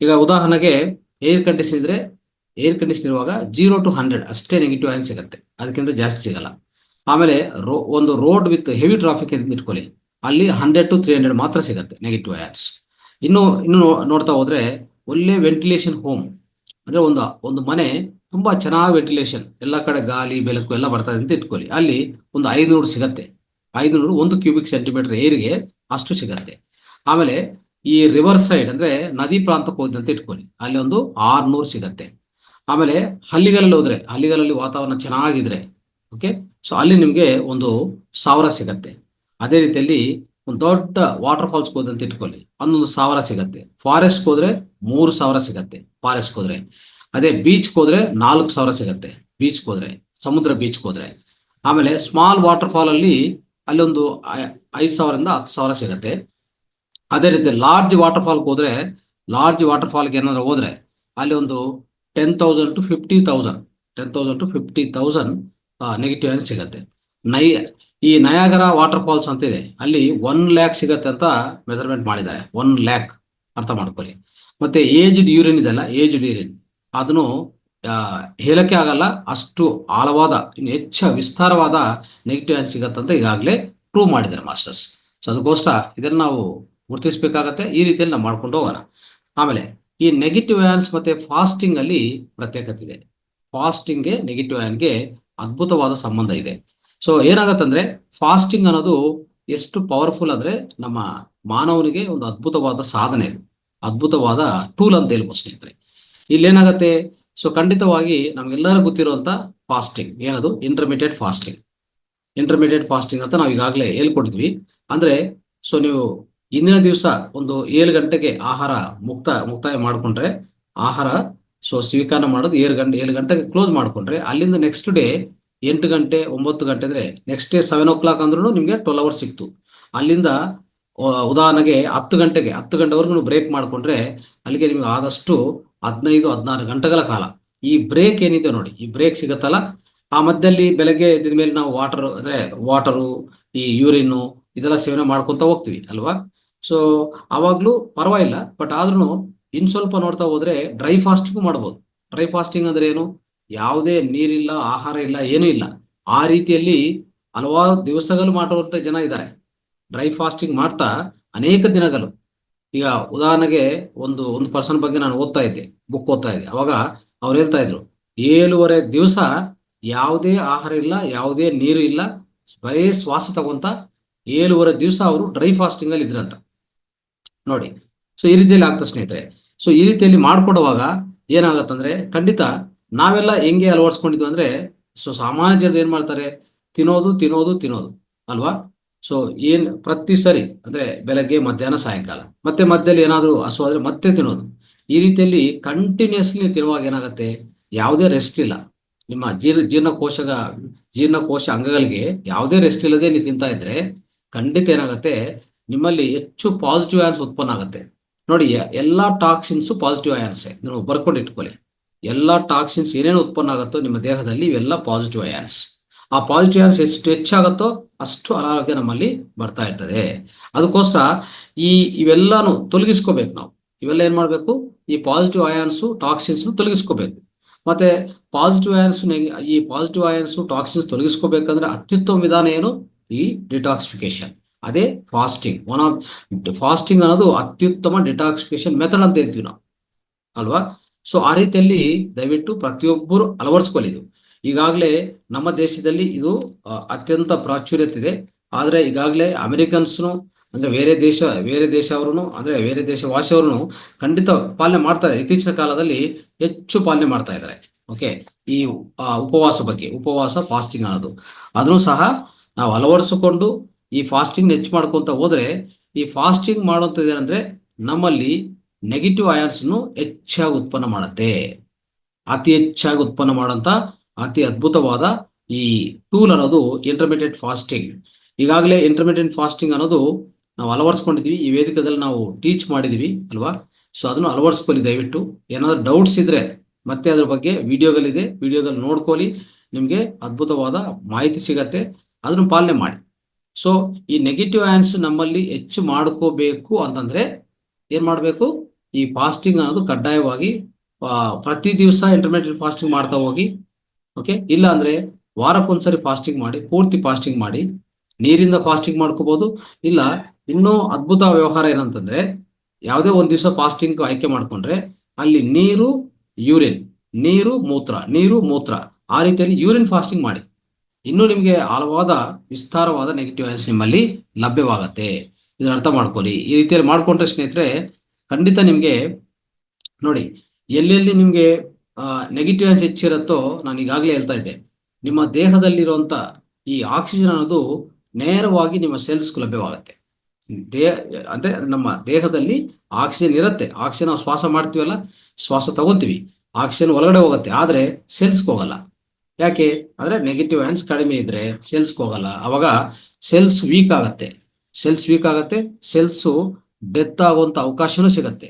Speaker 1: ಈಗ ಉದಾಹರಣೆಗೆ ಏರ್ ಕಂಡೀಷನ್ ಇದ್ರೆ, ಏರ್ ಕಂಡೀಷನ್ ಇರುವಾಗ 0 to 100 ಅಷ್ಟೇ ನೆಗೆಟಿವ್ ಅಯಾನ್ ಸಿಗುತ್ತೆ, ಅದಕ್ಕಿಂತ ಜಾಸ್ತಿ ಸಿಗಲ್ಲ. ಆಮೇಲೆ ಒಂದು ರೋಡ್ ವಿತ್ ಹೆವಿ ಟ್ರಾಫಿಕ್ ಅಂತ ಇಟ್ಕೊಳ್ಳಿ, ಅಲ್ಲಿ 100 to 300 ಮಾತ್ರ ಸಿಗುತ್ತೆ ನೆಗೆಟಿವ್ ಅಯಾನ್ಸ್. ಇನ್ನು ನೋಡ್ತಾ ಹೋದ್ರೆ ಒಳ್ಳೆ ವೆಂಟಿಲೇಷನ್ ಹೋಮ್, ಅಂದ್ರೆ ಒಂದು ಮನೆ ತುಂಬಾ ಚೆನ್ನಾಗಿ ವೆಂಟಿಲೇಷನ್, ಎಲ್ಲ ಕಡೆ ಗಾಳಿ ಬೆಳಕು ಎಲ್ಲ ಬರ್ತಾ ಇದೆ ಅಂತ ಇಟ್ಕೊಳ್ಳಿ, ಅಲ್ಲಿ ಒಂದು 500 ಸಿಗತ್ತೆ. 500 1 ಕ್ಯೂಬಿಕ್ ಸೆಂಟಿಮೀಟರ್ ಏರಿಗೆ ಅಷ್ಟು ಸಿಗತ್ತೆ. ಆಮೇಲೆ ಈ ರಿವರ್ ಸೈಡ್ ಅಂದ್ರೆ ನದಿ ಪ್ರಾಂತಕ್ಕೆ ಹೋದಂತ ಇಟ್ಕೊಳ್ಳಿ, ಅಲ್ಲಿ ಒಂದು 600 ಸಿಗತ್ತೆ. ಆಮೇಲೆ ಹಳ್ಳಿಗಳಲ್ಲಿ ಹೋದ್ರೆ, ಹಳ್ಳಿಗಳಲ್ಲಿ ವಾತಾವರಣ ಚೆನ್ನಾಗಿದ್ರೆ, ಓಕೆ, ಸೊ ಅಲ್ಲಿ ನಿಮ್ಗೆ ಒಂದು 1000 ಸಿಗತ್ತೆ. ಅದೇ ರೀತಿಯಲ್ಲಿ ಒಂದು ದೊಡ್ಡ ವಾಟರ್ ಫಾಲ್ಸ್ ಹೋದಂತ ಇಟ್ಕೊಳ್ಳಿ, 11,000 ಸಿಗತ್ತೆ. ಫಾರೆಸ್ಟ್ ಹೋದ್ರೆ 3,000 ಸಿಗತ್ತೆ, ಫಾರೆಸ್ಟ್ ಹೋದ್ರೆ. ಅದೇ ಬೀಚ್ ಹೋದ್ರೆ 4,000 ಸಿಗತ್ತೆ, ಬೀಚ್ ಹೋದ್ರೆ, ಸಮುದ್ರ ಬೀಚ್ ಹೋದ್ರೆ. ಆಮೇಲೆ ಸ್ಮಾಲ್ ವಾಟರ್ ಫಾಲ್ ಅಲ್ಲಿ ಒಂದು 5,000 ಇಂದ 10,000 ಸಿಗತ್ತೆ. ಅದೇ ರೀತಿ ಲಾರ್ಜ್ ವಾಟರ್ ಫಾಲ್ಗೆ ಹೋದ್ರೆ, ಲಾರ್ಜ್ ವಾಟರ್ ಫಾಲ್ಗೆ ಏನಾದ್ರು ಹೋದ್ರೆ ಅಲ್ಲಿ ಒಂದು 10,000 to 50,000, 10,000 to 50,000 ನೆಗೆಟಿವ್ ಅಯಾನ್ ಸಿಗತ್ತೆ. ಈ ನಯಾಗರ ವಾಟರ್ ಫಾಲ್ಸ್ ಅಂತ ಇದೆ, ಅಲ್ಲಿ 1 lakh ಸಿಗತ್ತೆ ಅಂತ ಮೆಜರ್ಮೆಂಟ್ ಮಾಡಿದ್ದಾರೆ. 1 lakh ಅರ್ಥ ಮಾಡ್ಕೊಳ್ಳಿ. ಮತ್ತೆ ಏಜ್ಡ್ ಯೂರಿನ್ ಇದೆಲ್ಲ, ಏಜ್ಡ್ ಯೂರಿನ್ ಅದನ್ನು ಹೇಳಕ್ಕೆ ಆಗಲ್ಲ, ಅಷ್ಟು ಆಳವಾದ, ಇನ್ನು ವಿಸ್ತಾರವಾದ ನೆಗೆಟಿವ್ ಅಯಾನ್ ಸಿಗತ್ತಂತ ಈಗಾಗಲೇ ಪ್ರೂವ್ ಮಾಡಿದ್ದಾರೆ ಮಾಸ್ಟರ್ಸ್. ಸೊ ಅದಕ್ಕೋಸ್ಕರ ಇದನ್ನು ನಾವು ಗುರುತಿಸಬೇಕಾಗತ್ತೆ. ಈ ರೀತಿಯಲ್ಲಿ ನಾವು ಮಾಡ್ಕೊಂಡು ಹೋಗೋಣ. ಆಮೇಲೆ ಈ ನೆಗೆಟಿವ್ ಅಯಾನ್ಸ್ ಮತ್ತೆ ಫಾಸ್ಟಿಂಗ್ ಅಲ್ಲಿ ಪ್ರತ್ಯೇಕತೆ ಇದೆ. ಫಾಸ್ಟಿಂಗ್ಗೆ ನೆಗೆಟಿವ್ ಅಯಾನ್ಗೆ ಅದ್ಭುತವಾದ ಸಂಬಂಧ ಇದೆ. ಸೊ ಏನಾಗತ್ತಂದ್ರೆ ಫಾಸ್ಟಿಂಗ್ ಅನ್ನೋದು ಎಷ್ಟು ಪವರ್ಫುಲ್ ಅಂದ್ರೆ ನಮ್ಮ ಮಾನವನಿಗೆ ಒಂದು ಅದ್ಭುತವಾದ ಸಾಧನೆ, ಅದ್ಭುತವಾದ ಟೂಲ್ ಅಂತ ಹೇಳ್ಬೋದು ಸ್ನೇಹಿತರೆ. ಇಲ್ಲೇನಾಗತ್ತೆ, ಸೊ ಖಂಡಿತವಾಗಿ ನಮ್ಗೆಲ್ಲರೂ ಗೊತ್ತಿರುವಂತ ಫಾಸ್ಟಿಂಗ್ ಏನದು, ಇಂಟರ್ಮಿಡಿಯೇಟ್ ಫಾಸ್ಟಿಂಗ್. ಇಂಟರ್ಮಿಡಿಯೇಟ್ ಫಾಸ್ಟಿಂಗ್ ಅಂತ ನಾವು ಈಗಾಗಲೇ ಹೇಳ್ಕೊಟ್ಟಿದ್ವಿ. ಅಂದ್ರೆ ಸೊ ನೀವು ಇಂದಿನ ದಿವಸ ಒಂದು 7 ಗಂಟೆಗೆ ಆಹಾರ ಮುಕ್ತಾಯ ಮಾಡ್ಕೊಂಡ್ರೆ, ಆಹಾರ ಸೊ ಸ್ವೀಕಾರ ಮಾಡೋದು 7 ಗಂಟೆಗೆ ಕ್ಲೋಸ್ ಮಾಡ್ಕೊಂಡ್ರೆ, ಅಲ್ಲಿಂದ ನೆಕ್ಸ್ಟ್ ಡೇ 8 ಗಂಟೆ 9 ಗಂಟೆ ಅಂದ್ರೆ ನೆಕ್ಸ್ಟ್ ಡೇ 7 o'clock ಅಂದ್ರೂ ನಿಮ್ಗೆ 12 hours ಸಿಕ್ತು. ಅಲ್ಲಿಂದ ಉದಾಹರಣೆಗೆ 10 ಗಂಟೆವರೆಗೂ ಬ್ರೇಕ್ ಮಾಡ್ಕೊಂಡ್ರೆ ಅಲ್ಲಿಗೆ ನಿಮ್ಗೆ ಆದಷ್ಟು 15-16 ಗಂಟೆಗಳ ಕಾಲ ಈ ಬ್ರೇಕ್ ಏನಿದೆ ನೋಡಿ, ಈ ಬ್ರೇಕ್ ಸಿಗತ್ತಲ್ಲ. ಆ ಮಧ್ಯದಲ್ಲಿ ಬೆಳಗ್ಗೆ ಎದ್ದ ಮೇಲೆ ನಾವು ವಾಟರು, ಈ ಯೂರಿನ್ನು ಇದೆಲ್ಲ ಸೇವನೆ ಮಾಡ್ಕೊಂತ ಹೋಗ್ತೀವಿ ಅಲ್ವಾ. ಸೊ ಅವಾಗ್ಲೂ ಪರವಾಗಿಲ್ಲ, ಬಟ್ ಆದ್ರೂ ಇನ್ ಸ್ವಲ್ಪ ನೋಡ್ತಾ ಹೋದ್ರೆ ಡ್ರೈ ಫಾಸ್ಟಿಂಗ್ ಮಾಡ್ಬೋದು. ಡ್ರೈ ಫಾಸ್ಟಿಂಗ್ ಅಂದ್ರೆ ಏನು, ಯಾವುದೇ ನೀರಿಲ್ಲ, ಆಹಾರ ಇಲ್ಲ, ಏನೂ ಇಲ್ಲ, ಆ ರೀತಿಯಲ್ಲಿ ಹಲವಾರು ದಿವಸಗಳು ಮಾಡುವಂತ ಜನ ಇದ್ದಾರೆ. ಡ್ರೈ ಫಾಸ್ಟಿಂಗ್ ಮಾಡ್ತಾ ಅನೇಕ ದಿನಗಳು. ಈಗ ಉದಾಹರಣೆಗೆ ಒಂದು ಪರ್ಸನ್ ಬಗ್ಗೆ ನಾನು ಬುಕ್ ಓದ್ತಾ ಇದ್ದೆ. ಅವಾಗ ಅವ್ರು ಹೇಳ್ತಾ ಇದ್ರು 7 ದಿವಸ ಯಾವುದೇ ಆಹಾರ ಇಲ್ಲ, ಯಾವುದೇ ನೀರು ಇಲ್ಲ, ಬರೀ ಶ್ವಾಸ ತಗೊಂತ 7 ದಿವಸ ಅವರು ಡ್ರೈ ಫಾಸ್ಟಿಂಗ್ ಅಲ್ಲಿ ಇದ್ರಂತ ನೋಡಿ. ಸೊ ಈ ರೀತಿಯಲ್ಲಿ ಆಗ್ತದೆ ಸ್ನೇಹಿತರೆ. ಸೊ ಈ ರೀತಿಯಲ್ಲಿ ಮಾಡ್ಕೊಡುವಾಗ ಏನಾಗತ್ತಂದ್ರೆ ಖಂಡಿತ ನಾವೆಲ್ಲ ಹೆಂಗೆ ಅಳವಡಿಸ್ಕೊಂಡಿದ್ವಿ ಅಂದ್ರೆ, ಸೊ ಸಾಮಾನ್ಯ ಜನರು ಏನ್ ಮಾಡ್ತಾರೆ, ತಿನ್ನೋದು ಅಲ್ವಾ. ಸೊ ಪ್ರತಿ ಸರಿ ಅಂದ್ರೆ ಬೆಳಗ್ಗೆ ಮಧ್ಯಾಹ್ನ ಸಾಯಂಕಾಲ ಮತ್ತೆ ಮಧ್ಯದಲ್ಲಿ ಏನಾದ್ರು ಹಸುವಾದ್ರೆ ಮತ್ತೆ ತಿನ್ನೋದು, ಈ ರೀತಿಯಲ್ಲಿ ಕಂಟಿನ್ಯೂಸ್ಲಿ ತಿನ್ನುವಾಗ ಏನಾಗುತ್ತೆ, ಯಾವುದೇ ರೆಸ್ಟ್ ಇಲ್ಲ. ನಿಮ್ಮ ಜೀರ್ಣಕೋಶ ಅಂಗಗಳಿಗೆ ಯಾವುದೇ ರೆಸ್ಟ್ ಇಲ್ಲದೆ ನೀವು ತಿಂತಾ ಇದ್ರೆ ಖಂಡಿತ ಏನಾಗುತ್ತೆ, ನಿಮ್ಮಲ್ಲಿ ಹೆಚ್ಚು ಪಾಸಿಟಿವ್ ಅಯಾನ್ಸ್ ಉತ್ಪನ್ನ ಆಗುತ್ತೆ. ನೋಡಿ, ಎಲ್ಲಾ ಟಾಕ್ಸಿನ್ಸ್ ಪಾಸಿಟಿವ್ ಅಯಾನ್ಸೇ, ನೀವು ಬರ್ಕೊಂಡು ಇಟ್ಕೊಳ್ಳಿ. ಎಲ್ಲಾ ಟಾಕ್ಸಿನ್ಸ್ ಏನೇನು ಉತ್ಪನ್ನ ಆಗುತ್ತೋ ನಿಮ್ಮ ದೇಹದಲ್ಲಿ ಇವೆಲ್ಲ ಪಾಸಿಟಿವ್ ಅಯಾನ್ಸ್. ಆ ಪಾಸಿಟಿವ್ ಅಯಾನ್ಸ್ ಎಷ್ಟು ಹೆಚ್ಚಾಗುತ್ತೋ ಅಷ್ಟು ಅನಾರೋಗ್ಯ ನಮ್ಮಲ್ಲಿ ಬರ್ತಾ ಇರ್ತದೆ. ಅದಕ್ಕೋಸ್ಕರ ಇವೆಲ್ಲಾನು ತೊಲಗಿಸ್ಕೋಬೇಕು ನಾವು. ಇವೆಲ್ಲ ಏನ್ ಮಾಡ್ಬೇಕು, ಈ ಪಾಸಿಟಿವ್ ಅಯಾನ್ಸು ಟಾಕ್ಸಿನ್ಸ್ ತೊಲಗಿಸ್ಕೋಬೇಕು. ಮತ್ತೆ ಪಾಸಿಟಿವ್ ಅಯಾನ್ಸ್ ಟಾಕ್ಸಿನ್ಸ್ ತೊಲಗಿಸ್ಕೋಬೇಕಂದ್ರೆ ಅತ್ಯುತ್ತಮ ವಿಧಾನ ಏನು, ಈ ಡಿಟಾಕ್ಸಿಫಿಕೇಶನ್. ಅದೇ ಫಾಸ್ಟಿಂಗ್. ಫಾಸ್ಟಿಂಗ್ ಅನ್ನೋದು ಅತ್ಯುತ್ತಮ ಡಿಟಾಕ್ಸಿಫಿಕೇಶನ್ ಮೆಥಡ್ ಅಂತ ಹೇಳ್ತೀವಿ ನಾವು ಅಲ್ವಾ. ಸೊ ಆ ರೀತಿಯಲ್ಲಿ ದಯವಿಟ್ಟು ಪ್ರತಿಯೊಬ್ಬರು ಅಳವಡಿಸ್ಕೊಳ್ಳಿ. ಈಗಾಗಲೇ ನಮ್ಮ ದೇಶದಲ್ಲಿ ಇದು ಅತ್ಯಂತ ಪ್ರಾಚುರ್ಯತೆ ಇದೆ. ಆದ್ರೆ ಈಗಾಗಲೇ ಅಮೆರಿಕನ್ಸ್ನು ಅಂದ್ರೆ ಬೇರೆ ದೇಶವರು ಅಂದ್ರೆ ಬೇರೆ ದೇಶವಾಸಿಯವರು ಖಂಡಿತ ಪಾಲನೆ ಮಾಡ್ತಾ ಇದ್ದಾರೆ. ಇತ್ತೀಚಿನ ಕಾಲದಲ್ಲಿ ಹೆಚ್ಚು ಪಾಲನೆ ಮಾಡ್ತಾ ಇದ್ದಾರೆ. ಓಕೆ, ಈ ಉಪವಾಸ ಫಾಸ್ಟಿಂಗ್ ಅನ್ನೋದು ಅದನ್ನು ಸಹ ನಾವು ಅಳವಡಿಸಿಕೊಂಡು ಈ ಫಾಸ್ಟಿಂಗ್ ಹೆಚ್ಚು ಮಾಡ್ಕೊಂತ ಹೋದ್ರೆ, ಈ ಫಾಸ್ಟಿಂಗ್ ಮಾಡುವಂಥದ್ದು ಏನಂದ್ರೆ ನಮ್ಮಲ್ಲಿ ನೆಗೆಟಿವ್ ಅಯಾನ್ಸ್ ಹೆಚ್ಚಾಗಿ ಉತ್ಪನ್ನ ಮಾಡುತ್ತೆ. ಅತಿ ಹೆಚ್ಚಾಗಿ ಉತ್ಪನ್ನ ಮಾಡೋಂಥ ಅತಿ ಅದ್ಭುತವಾದ ಈ ಟೂಲ್ ಅನ್ನೋದು ಇಂಟರ್ಮಿಡಿಯೇಟ್ ಫಾಸ್ಟಿಂಗ್. ಈಗಾಗಲೇ ಇಂಟರ್ಮಿಡಿಯೇಟ್ ಫಾಸ್ಟಿಂಗ್ ಅನ್ನೋದು ನಾವು ಅಳವಡಿಸ್ಕೊಂಡಿದ್ವಿ, ಈ ವೇದಿಕೆಯಲ್ಲಿ ನಾವು ಟೀಚ್ ಮಾಡಿದ್ವಿ ಅಲ್ವಾ. ಸೊ ಅದನ್ನು ಅಳವಡಿಸ್ಕೊಳ್ಳಿ ದಯವಿಟ್ಟು. ಏನಾದರೂ ಡೌಟ್ಸ್ ಇದ್ರೆ ಮತ್ತೆ ಅದ್ರ ಬಗ್ಗೆ ವಿಡಿಯೋಗಳಿದೆ, ವಿಡಿಯೋಗಳು ನೋಡ್ಕೊಳ್ಳಿ, ನಿಮಗೆ ಅದ್ಭುತವಾದ ಮಾಹಿತಿ ಸಿಗತ್ತೆ. ಅದನ್ನು ಪಾಲನೆ ಮಾಡಿ. ಸೊ ಈ ನೆಗೆಟಿವ್ ಆಯನ್ಸ್ ನಮ್ಮಲ್ಲಿ ಹೆಚ್ಚು ಮಾಡ್ಕೋಬೇಕು ಅಂತಂದ್ರೆ ಏನ್ ಮಾಡಬೇಕು, ಈ ಫಾಸ್ಟಿಂಗ್ ಅನ್ನೋದು ಕಡ್ಡಾಯವಾಗಿ ಪ್ರತಿ ದಿವಸ ಇಂಟರ್ಮೀಡಿಯೇಟ್ ಫಾಸ್ಟಿಂಗ್ ಮಾಡ್ತಾ ಹೋಗಿ. ಓಕೆ, ಇಲ್ಲ ಅಂದ್ರೆ ವಾರಕ್ಕೊಂದ್ಸರಿ ಫಾಸ್ಟಿಂಗ್ ಮಾಡಿ, ಪೂರ್ತಿ ಫಾಸ್ಟಿಂಗ್ ಮಾಡಿ. ನೀರಿಂದ ಫಾಸ್ಟಿಂಗ್ ಮಾಡ್ಕೋಬಹುದು. ಇಲ್ಲ ಇನ್ನೂ ಅದ್ಭುತ ವ್ಯವಹಾರ ಏನಂತಂದ್ರೆ, ಯಾವುದೇ ಒಂದ್ ದಿವಸ ಫಾಸ್ಟಿಂಗ್ ಆಯ್ಕೆ ಮಾಡ್ಕೊಂಡ್ರೆ ಅಲ್ಲಿ ಯೂರಿನ್, ನೀರು ಮೂತ್ರ ಆ ರೀತಿಯಲ್ಲಿ ಯೂರಿನ್ ಫಾಸ್ಟಿಂಗ್ ಮಾಡಿ. ಇನ್ನೂ ನಿಮಗೆ ಆಳವಾದ ವಿಸ್ತಾರವಾದ ನೆಗೆಟಿವ್ ಆಯನ್ಸ್ ನಿಮ್ಮಲ್ಲಿ ಲಭ್ಯವಾಗತ್ತೆ. ಇದನ್ನ ಅರ್ಥ ಮಾಡ್ಕೊಳ್ಳಿ. ಈ ರೀತಿಯಲ್ಲಿ ಮಾಡ್ಕೊಂಡ್ರೆ ಸ್ನೇಹಿತರೆ ಖಂಡಿತ ನಿಮಗೆ ನೋಡಿ, ಎಲ್ಲೆಲ್ಲಿ ನಿಮಗೆ ನೆಗೆಟಿವ್ ಆಯನ್ಸ್ ಹೆಚ್ಚಿರುತ್ತೋ, ನಾನು ಈಗಾಗಲೇ ಹೇಳ್ತಾ ಇದ್ದೆ, ನಿಮ್ಮ ದೇಹದಲ್ಲಿರುವಂತ ಈ ಆಕ್ಸಿಜನ್ ಅನ್ನೋದು ನೇರವಾಗಿ ನಿಮ್ಮ ಸೆಲ್ಸ್ ಲಭ್ಯವಾಗುತ್ತೆ. ಅಂದ್ರೆ ನಮ್ಮ ದೇಹದಲ್ಲಿ ಆಕ್ಸಿಜನ್ ಇರುತ್ತೆ. ಆಕ್ಸಿಜನ್ ನಾವು ಶ್ವಾಸ ಮಾಡ್ತೀವಲ್ಲ, ಶ್ವಾಸ ತಗೊಂತೀವಿ, ಆಕ್ಸಿಜನ್ ಒಳಗಡೆ ಹೋಗುತ್ತೆ, ಆದ್ರೆ ಸೆಲ್ಸ್ಗೆ ಹೋಗಲ್ಲ. ಯಾಕೆ ಅಂದ್ರೆ ನೆಗೆಟಿವ್ ಆಯನ್ಸ್ ಕಡಿಮೆ ಇದ್ರೆ ಸೆಲ್ಸ್ಗೆ ಹೋಗಲ್ಲ. ಅವಾಗ ಸೆಲ್ಸ್ ವೀಕ್ ಆಗತ್ತೆ. ಸೆಲ್ಸ್ ಡೆತ್ ಆಗುವಂತ ಅವಕಾಶನೂ ಸಿಗತ್ತೆ.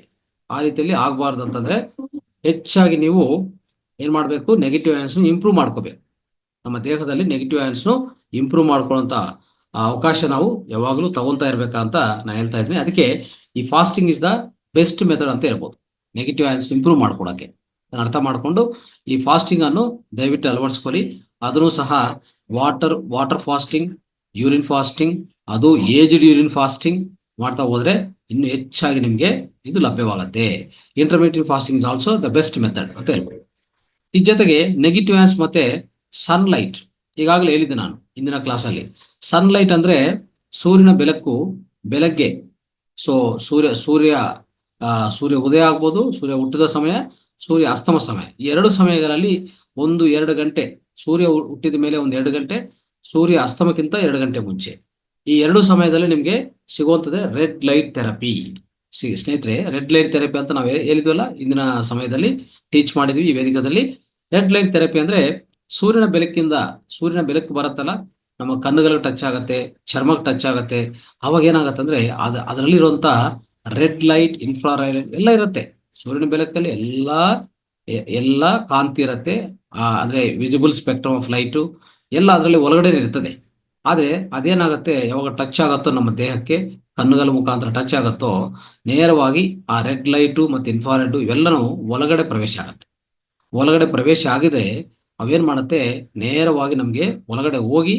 Speaker 1: ಆ ರೀತಿಯಲ್ಲಿ ಆಗ್ಬಾರ್ದು ಅಂತಂದ್ರೆ ಹೆಚ್ಚಾಗಿ ನೀವು ಏನ್ ಮಾಡ್ಬೇಕು, ನೆಗೆಟಿವ್ ಆಯನ್ಸ್ ಇಂಪ್ರೂವ್ ಮಾಡ್ಕೋಬೇಕು. ನಮ್ಮ ದೇಹದಲ್ಲಿ ನೆಗೆಟಿವ್ ಆಯನ್ಸ್ ಇಂಪ್ರೂವ್ ಮಾಡ್ಕೊಳ್ಳೋಂತ ಅವಕಾಶ ನಾವು ಯಾವಾಗಲೂ ತಗೊಂತಾ ಇರ್ಬೇಕಂತ ನಾನು ಹೇಳ್ತಾ ಇದ್ದೀನಿ. ಅದಕ್ಕೆ ಈ fasting is the best method ಅಂತ ಹೇಳ್ಬೋದು, ನೆಗೆಟಿವ್ ಆಯನ್ಸ್ ಇಂಪ್ರೂವ್ ಮಾಡ್ಕೊಳಕ್ಕೆ. ಅದನ್ನ ಅರ್ಥ ಮಾಡ್ಕೊಂಡು ಈ ಫಾಸ್ಟಿಂಗ್ ಅನ್ನು ದಯವಿಟ್ಟು ಅಳವಡಿಸ್ಕೊಳ್ಳಿ. ಅದನ್ನು ಸಹ ವಾಟರ್ ಫಾಸ್ಟಿಂಗ್, ಯೂರಿನ್ ಫಾಸ್ಟಿಂಗ್, ಅದು ಏಜ್ಡ್ ಯೂರಿನ್ ಫಾಸ್ಟಿಂಗ್ ಮಾಡ್ತಾ ಹೋದ್ರೆ ಇನ್ನು ಹೆಚ್ಚಾಗಿ ನಿಮಗೆ ಇದು ಲಭ್ಯವಾಗುತ್ತೆ. Intermediate fasting is also the best method ಅಂತ ಹೇಳ್ಬೋದು. ಈ ಜೊತೆಗೆ ನೆಗೆಟಿವ್ ಆಯನ್ಸ್ ಮತ್ತೆ ಸನ್ಲೈಟ್, ಈಗಾಗಲೇ ಹೇಳಿದ್ದೆ ನಾನು ಇಂದಿನ ಕ್ಲಾಸಲ್ಲಿ. ಸನ್ಲೈಟ್ ಅಂದ್ರೆ ಸೂರ್ಯನ ಬೆಳಕು ಬೆಳಗ್ಗೆ. ಸೊ ಸೂರ್ಯ ಉದಯ ಆಗ್ಬೋದು, ಸೂರ್ಯ ಹುಟ್ಟಿದ ಸಮಯ, ಸೂರ್ಯ ಅಸ್ತಮ ಸಮಯ, ಈ ಎರಡು ಸಮಯಗಳಲ್ಲಿ 1-2 ಗಂಟೆ, ಸೂರ್ಯ ಹುಟ್ಟಿದ ಮೇಲೆ 1-2 ಗಂಟೆ, ಸೂರ್ಯ ಅಸ್ತಮಕ್ಕಿಂತ 2 ಗಂಟೆ ಮುಂಚೆ, ಈ ಎರಡು ಸಮಯದಲ್ಲಿ ನಿಮಗೆ ಸಿಗುವಂತದೆ ರೆಡ್ ಲೈಟ್ ಥೆರಪಿ. ಸ್ನೇಹಿತರೆ, ರೆಡ್ ಲೈಟ್ ಥೆರಪಿ ಅಂತ ನಾವು ಹೇಳಿದ್ವಲ್ಲ ಇಂದಿನ ಸಮಯದಲ್ಲಿ ಟೀಚ್ ಮಾಡಿದ್ವಿ ಈ ವೇದಿಕದಲ್ಲಿ. ರೆಡ್ ಲೈಟ್ ಥೆರಪಿ ಅಂದ್ರೆ ಸೂರ್ಯನ ಬೆಳಕು ಬರುತ್ತಲ್ಲ, ನಮ್ಮ ಕಣ್ಣುಗಳಿಗೆ ಟಚ್ ಆಗತ್ತೆ, ಚರ್ಮಕ್ಕೆ ಟಚ್ ಆಗತ್ತೆ. ಅವಾಗ ಏನಾಗತ್ತೆ ಅಂದ್ರೆ ಅದರಲ್ಲಿರುವಂತ ರೆಡ್ ಲೈಟ್, ಇನ್ಫ್ರಾರೆಡ್ ಎಲ್ಲ ಇರುತ್ತೆ. ಸೂರ್ಯನ ಬೆಳಕಲ್ಲಿ ಎಲ್ಲ ಕಾಂತಿ ಇರುತ್ತೆ. ಅಂದ್ರೆ ವಿಸಿಬಲ್ ಸ್ಪೆಕ್ಟ್ರಮ್ ಆಫ್ ಲೈಟು ಎಲ್ಲ ಅದರಲ್ಲಿ ಒಳಗಡೆ ಇರ್ತದೆ. ಆದ್ರೆ ಅದೇನಾಗತ್ತೆ, ಯಾವಾಗ ಟಚ್ ಆಗತ್ತೋ ನಮ್ಮ ದೇಹಕ್ಕೆ, ಕಣ್ಣುಗಳ ಮುಖಾಂತರ ಟಚ್ ಆಗತ್ತೋ, ನೇರವಾಗಿ ಆ ರೆಡ್ ಲೈಟು ಮತ್ತೆ ಇನ್ಫ್ರಾರೆಡ್ ಇವೆಲ್ಲನೂ ಒಳಗಡೆ ಪ್ರವೇಶ ಆಗಿದ್ರೆ ಅವೇನ್ ಮಾಡುತ್ತೆ, ನೇರವಾಗಿ ನಮಗೆ ಒಳಗಡೆ ಹೋಗಿ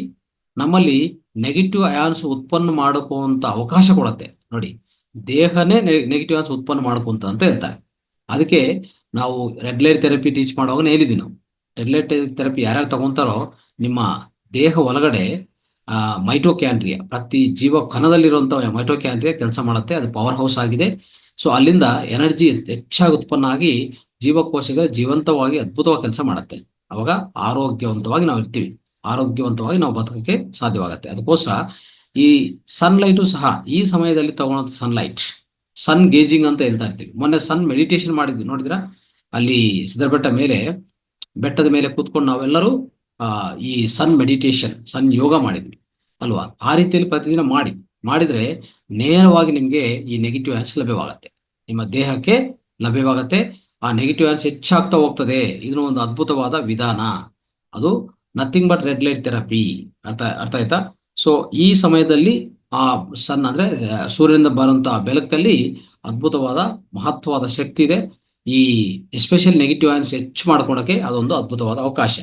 Speaker 1: ನಮ್ಮಲ್ಲಿ ನೆಗೆಟಿವ್ ಅಯಾನ್ಸ್ ಉತ್ಪನ್ನ ಮಾಡ್ಕೋಂತ ಅವಕಾಶ ಕೊಡುತ್ತೆ. ನೋಡಿ, ದೇಹನೇ ನೆಗೆಟಿವ್ ಅಯಾನ್ಸ್ ಉತ್ಪನ್ನ ಮಾಡ್ಕೊಂತ ಅಂತ ಹೇಳ್ತಾರೆ. ಅದಕ್ಕೆ ನಾವು ರೆಡ್ ಲೈಟ್ ಥೆರಪಿ ಟೀಚ್ ಮಾಡುವಾಗ ಹೇಳಿದ್ವಿ ನಾವು, ರೆಡ್ ಲೈಟ್ ಥೆರಪಿ ಯಾರ್ಯಾರು ತಗೊಂತಾರೋ ನಿಮ್ಮ ದೇಹ ಒಳಗಡೆ ಮೈಟೋಕ್ಯಾಂಡ್ರಿಯಾ, ಪ್ರತಿ ಜೀವ ಕಣದಲ್ಲಿರುವಂಥ ಮೈಟೋಕ್ಯಾಂಡ್ರಿಯಾ ಕೆಲಸ ಮಾಡುತ್ತೆ. ಅದು ಪವರ್ ಹೌಸ್ ಆಗಿದೆ. ಸೊ ಅಲ್ಲಿಂದ ಎನರ್ಜಿ ಹೆಚ್ಚಾಗಿ ಉತ್ಪನ್ನ ಆಗಿ ಜೀವಕೋಶಗಳು ಜೀವಂತವಾಗಿ ಅದ್ಭುತವಾಗಿ ಕೆಲಸ ಮಾಡುತ್ತೆ. ಅವಾಗ ಆರೋಗ್ಯವಂತವಾಗಿ ನಾವು ಇರ್ತೀವಿ, ಆರೋಗ್ಯವಂತವಾಗಿ ನಾವು ಬದುಕಕ್ಕೆ ಸಾಧ್ಯವಾಗುತ್ತೆ. ಅದಕ್ಕೋಸ್ಕರ ಈ ಸನ್ಲೈಟು ಸಹ ಈ ಸಮಯದಲ್ಲಿ ತಗೊಳ್ಳೋಂಥ ಸನ್ಲೈಟ್, ಸನ್ ಗೇಜಿಂಗ್ ಅಂತ ಹೇಳ್ತಾ ಇರ್ತೀವಿ. ಮೊನ್ನೆ ಸನ್ ಮೆಡಿಟೇಷನ್ ಮಾಡಿದ್ವಿ, ನೋಡಿದ್ರ? ಅಲ್ಲಿ ಬೆಟ್ಟದ ಮೇಲೆ ಕೂತ್ಕೊಂಡು ನಾವೆಲ್ಲರೂ ಈ ಸನ್ ಮೆಡಿಟೇಷನ್, ಸನ್ ಯೋಗ ಮಾಡಿದ್ವಿ ಅಲ್ವಾ? ಆ ರೀತಿಯಲ್ಲಿ ಪ್ರತಿದಿನ ಮಾಡಿದ್ರೆ ನೇರವಾಗಿ ನಿಮಗೆ ಈ ನೆಗೆಟಿವ್ ಆನ್ಸ್ ಲಭ್ಯವಾಗುತ್ತೆ, ನಿಮ್ಮ ದೇಹಕ್ಕೆ ಲಭ್ಯವಾಗುತ್ತೆ. ಆ ನೆಗೆಟಿವ್ ಆನ್ಸ್ ಹೆಚ್ಚಾಗ್ತಾ ಹೋಗ್ತದೆ. ಇದನ್ನ ಒಂದು ಅದ್ಭುತವಾದ ವಿಧಾನ, ಅದು nothing but red light therapy. ಅರ್ಥ ಆಯ್ತಾ? ಸೊ ಈ ಸಮಯದಲ್ಲಿ ಆ ಸನ್ ಅಂದ್ರೆ ಸೂರ್ಯನಿಂದ ಬರುವಂತಹ ಬೆಳಕಲ್ಲಿ ಅದ್ಭುತವಾದ ಮಹತ್ವವಾದ ಶಕ್ತಿ ಇದೆ. ಈ ಎಸ್ಪೆಷಲ್ ನೆಗೆಟಿವ್ ಆಯನ್ಸ್ ಹೆಚ್ಚು ಮಾಡ್ಕೊಳಕ್ಕೆ ಅದೊಂದು ಅದ್ಭುತವಾದ ಅವಕಾಶ.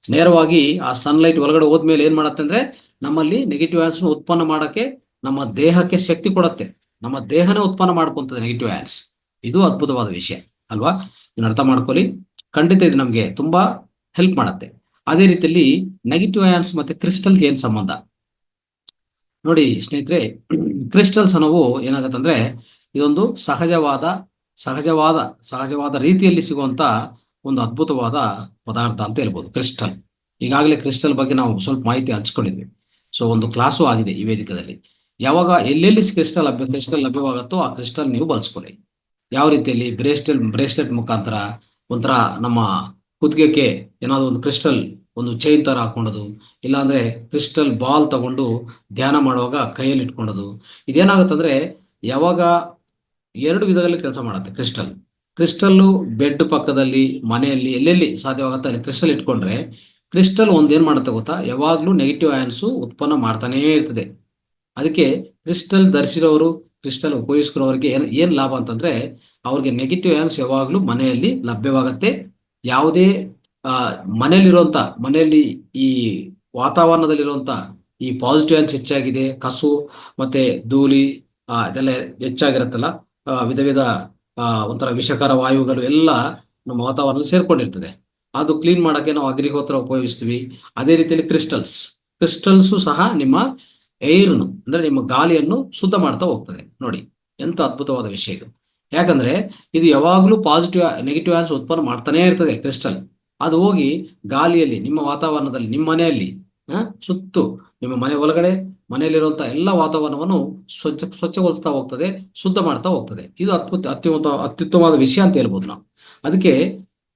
Speaker 1: ನೇರವಾಗಿ ಆ ಸನ್ಲೈಟ್ ಒಳಗಡೆ ಹೋದ್ಮೇಲೆ ಏನ್ ಮಾಡತ್ತೆ ಅಂದ್ರೆ ನಮ್ಮಲ್ಲಿ ನೆಗೆಟಿವ್ ಆಯನ್ಸ್ ಉತ್ಪನ್ನ ಮಾಡಕ್ಕೆ ನಮ್ಮ ದೇಹಕ್ಕೆ ಶಕ್ತಿ ಕೊಡುತ್ತೆ. ನಮ್ಮ ದೇಹನೇ ಉತ್ಪನ್ನ ಮಾಡ್ಕೊಂತದೆ ನೆಗೆಟಿವ್ ಆಯನ್ಸ್. ಇದು ಅದ್ಭುತವಾದ ವಿಷಯ ಅಲ್ವಾ? ಇದನ್ನ ಅರ್ಥ ಮಾಡ್ಕೊಳ್ಳಿ. ಖಂಡಿತ ಇದು ನಮಗೆ ತುಂಬಾ ಹೆಲ್ಪ್ ಮಾಡುತ್ತೆ. ಅದೇ ರೀತಿಯಲ್ಲಿ ನೆಗೆಟಿವ್ ಆಯನ್ಸ್ ಮತ್ತೆ ಕ್ರಿಸ್ಟಲ್ಗೆ ಏನ್ ಸಂಬಂಧ ನೋಡಿ ಸ್ನೇಹಿತರೆ. ಕ್ರಿಸ್ಟಲ್ಸ್ ಅನ್ನೋವು ಏನಾಗತ್ತಂದ್ರೆ ಇದೊಂದು ಸಹಜವಾದ ರೀತಿಯಲ್ಲಿ ಸಿಗುವಂತ ಒಂದು ಅದ್ಭುತವಾದ ಪದಾರ್ಥ ಅಂತ ಹೇಳ್ಬೋದು ಕ್ರಿಸ್ಟಲ್. ಈಗಾಗಲೇ ಕ್ರಿಸ್ಟಲ್ ಬಗ್ಗೆ ನಾವು ಸ್ವಲ್ಪ ಮಾಹಿತಿ ಹಂಚ್ಕೊಂಡಿದ್ವಿ. ಸೊ ಒಂದು ಕ್ಲಾಸು ಆಗಿದೆ ಈ ವೇದಿಕದಲ್ಲಿ. ಯಾವಾಗ ಎಲ್ಲೆಲ್ಲಿ ಕ್ರಿಸ್ಟಲ್ ಲಭ್ಯವಾಗುತ್ತೋ ಆ ಕ್ರಿಸ್ಟಲ್ ನೀವು ಬಳಸ್ಕೊಳ್ಳಿ. ಯಾವ ರೀತಿಯಲ್ಲಿ? ಬ್ರೇಸ್ಲೆಟ್ ಮುಖಾಂತರ, ಒಂಥರ ನಮ್ಮ ಕುತ್ತಿಗೆಗೆ ಏನಾದ್ರು ಒಂದು ಕ್ರಿಸ್ಟಲ್ ಒಂದು ಚೈನ್ ತರ ಹಾಕೊಂಡದು, ಇಲ್ಲಾಂದ್ರೆ ಕ್ರಿಸ್ಟಲ್ ಬಾಲ್ ತಗೊಂಡು ಧ್ಯಾನ ಮಾಡುವಾಗ ಕೈಯಲ್ಲಿ ಇಟ್ಕೊಂಡದು. ಇದೇನಾಗುತ್ತಂದ್ರೆ ಯಾವಾಗ 2 ವಿಧದಲ್ಲಿ ಕೆಲಸ ಮಾಡುತ್ತೆ ಕ್ರಿಸ್ಟಲ್ಲು ಬೆಡ್ ಪಕ್ಕದಲ್ಲಿ, ಮನೆಯಲ್ಲಿ ಎಲ್ಲೆಲ್ಲಿ ಸಾಧ್ಯವಾಗುತ್ತೆ ಅಲ್ಲಿ ಕ್ರಿಸ್ಟಲ್ ಇಟ್ಕೊಂಡ್ರೆ, ಕ್ರಿಸ್ಟಲ್ ಒಂದೇನ್ ಮಾಡುತ್ತೆ ಗೊತ್ತಾ, ಯಾವಾಗ್ಲೂ ನೆಗೆಟಿವ್ ಆಯನ್ಸ್ ಉತ್ಪನ್ನ ಮಾಡ್ತಾನೇ ಇರ್ತದೆ. ಅದಕ್ಕೆ ಕ್ರಿಸ್ಟಲ್ ಧರಿಸಿರೋರು, ಕ್ರಿಸ್ಟಲ್ ಉಪಯೋಗಿಸ್ಕೊಳ್ಳೋರಿಗೆ ಏನ್ ಲಾಭ ಅಂತಂದ್ರೆ ಅವ್ರಿಗೆ ನೆಗೆಟಿವ್ ಆನ್ಸ್ ಯಾವಾಗಲೂ ಮನೆಯಲ್ಲಿ ಲಭ್ಯವಾಗತ್ತೆ. ಯಾವುದೇ ಆ ಮನೆಯಲ್ಲಿ ಈ ವಾತಾವರಣದಲ್ಲಿರುವಂತ ಈ ಪಾಸಿಟಿವ್ ಆನ್ಸ್ ಹೆಚ್ಚಾಗಿದೆ, ಕಸು ಮತ್ತೆ ಧೂಳಿ ಇದೆಲ್ಲ ಹೆಚ್ಚಾಗಿರುತ್ತಲ್ಲ, ವಿಧ ವಿಧ ಒಂಥರ ವಿಷಕರ ವಾಯುಗಳು ಎಲ್ಲ ನಮ್ಮ ವಾತಾವರಣ ಸೇರ್ಕೊಂಡಿರ್ತದೆ. ಅದು ಕ್ಲೀನ್ ಮಾಡಕ್ಕೆ ನಾವು ಅಗ್ನಿಹೋತ್ರ ಉಪಯೋಗಿಸ್ತೀವಿ. ಅದೇ ರೀತಿಯಲ್ಲಿ ಕ್ರಿಸ್ಟಲ್ಸು ಸಹ ನಿಮ್ಮ ಏರ್ನು ಅಂದ್ರೆ ನಿಮ್ಮ ಗಾಳಿಯನ್ನು ಶುದ್ಧ ಮಾಡ್ತಾ ಹೋಗ್ತದೆ. ನೋಡಿ ಎಂತ ಅದ್ಭುತವಾದ ವಿಷಯ ಇದು. ಯಾಕಂದ್ರೆ ಇದು ಯಾವಾಗಲೂ ಪಾಸಿಟಿವ್ ನೆಗೆಟಿವ್ ಆನ್ಸ್ ಉತ್ಪನ್ನ ಮಾಡ್ತಾನೆ ಇರ್ತದೆ ಕ್ರಿಸ್ಟಲ್. ಅದು ಹೋಗಿ ಗಾಳಿಯಲ್ಲಿ, ನಿಮ್ಮ ವಾತಾವರಣದಲ್ಲಿ, ನಿಮ್ಮ ಮನೆಯಲ್ಲಿ ಸುತ್ತು ನಿಮ್ಮ ಮನೆ ಒಳಗಡೆ ಮನೆಯಲ್ಲಿರುವಂತಹ ಎಲ್ಲ ವಾತಾವರಣವನ್ನು ಸ್ವಚ್ಛಗೊಳಿಸ್ತಾ ಹೋಗ್ತದೆ, ಶುದ್ಧ ಮಾಡ್ತಾ ಹೋಗ್ತದೆ. ಇದು ಅತ್ಯುತ್ತಮವಾದ ವಿಷಯ ಅಂತ ಹೇಳ್ಬೋದು ನಾವು. ಅದಕ್ಕೆ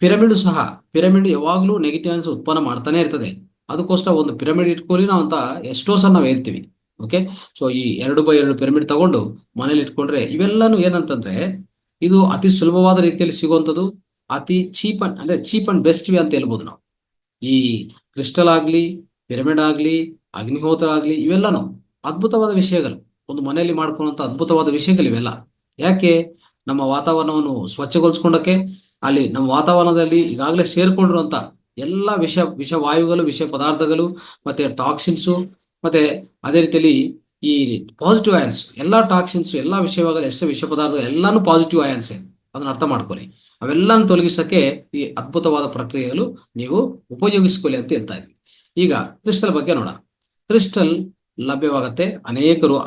Speaker 1: ಪಿರಮಿಡ್ ಯಾವಾಗಲೂ ನೆಗೆಟಿವ್ ಆನ್ಸ್ ಉತ್ಪನ್ನ ಮಾಡ್ತಾನೆ ಇರ್ತದೆ. ಅದಕ್ಕೋಸ್ಕರ ಒಂದು ಪಿರಮಿಡ್ ಇಟ್ಕೊಳ್ಳಿ ನಾವು ಅಂತ ಎಷ್ಟೋ ಸಲ ನಾವು ಹೇಳ್ತೀವಿ. ಓಕೆ, ಸೊ ಈ 2x2 ಪಿರಮಿಡ್ ತಗೊಂಡು ಮನೇಲಿ ಇಟ್ಕೊಂಡ್ರೆ ಇವೆಲ್ಲಾನು ಏನಂತಂದ್ರೆ ಇದು ಅತಿ ಸುಲಭವಾದ ರೀತಿಯಲ್ಲಿ ಸಿಗುವಂಥದ್ದು, ಅತಿ ಚೀಪ್ ಅಂಡ್ ಬೆಸ್ಟ್ ವಿ ಅಂತ ಹೇಳ್ಬೋದು ನಾವು. ಈ ಕ್ರಿಸ್ಟಲ್ ಆಗ್ಲಿ, ಪಿರಮಿಡ್ ಆಗ್ಲಿ, ಅಗ್ನಿಹೋತ್ರ ಆಗ್ಲಿ, ಇವೆಲ್ಲನೂ ಅದ್ಭುತವಾದ ವಿಷಯಗಳು. ಒಂದು ಮನೆಯಲ್ಲಿ ಮಾಡ್ಕೊಳ್ಳುವಂತ ಅದ್ಭುತವಾದ ವಿಷಯಗಳು ಇವೆಲ್ಲ. ಯಾಕೆ? ನಮ್ಮ ವಾತಾವರಣವನ್ನು ಸ್ವಚ್ಛಗೊಳಿಸ್ಕೊಂಡಕ್ಕೆ, ಅಲ್ಲಿ ನಮ್ಮ ವಾತಾವರಣದಲ್ಲಿ ಈಗಾಗಲೇ ಸೇರ್ಕೊಂಡಿರುವಂತ ಎಲ್ಲ ವಿಷವಾಯುಗಳು, ವಿಷ ಪದಾರ್ಥಗಳು, ಮತ್ತೆ ಟಾಕ್ಸಿನ್ಸು, ಮತ್ತೆ ಅದೇ ರೀತಿಯಲ್ಲಿ ಈ ಪಾಸಿಟಿವ್ ಆಯನ್ಸ್, ಎಲ್ಲಾ ಟಾಕ್ಸಿನ್ಸ್, ಎಲ್ಲಾ ವಿಷ ಪದಾರ್ಥಗಳು ಎಲ್ಲಾನು ಪಾಸಿಟಿವ್ ಆಯನ್ಸ್. ಅದನ್ನ ಅರ್ಥ ಮಾಡ್ಕೊಳ್ಳಿ. ಅವೆಲ್ಲಾನು ತೊಲಗಿಸಕ್ಕೆ ಈ ಅದ್ಭುತವಾದ ಪ್ರಕ್ರಿಯೆಗಳು ನೀವು ಉಪಯೋಗಿಸ್ಕೊಳ್ಳಿ ಅಂತ ಹೇಳ್ತಾ ಇದ್ವಿ. ಈಗ ಕ್ರಿಸ್ಟಲ್ ಬಗ್ಗೆ ನೋಡ. ಕ್ರಿಸ್ಟಲ್ ಲಭ್ಯವಾಗತ್ತೆ,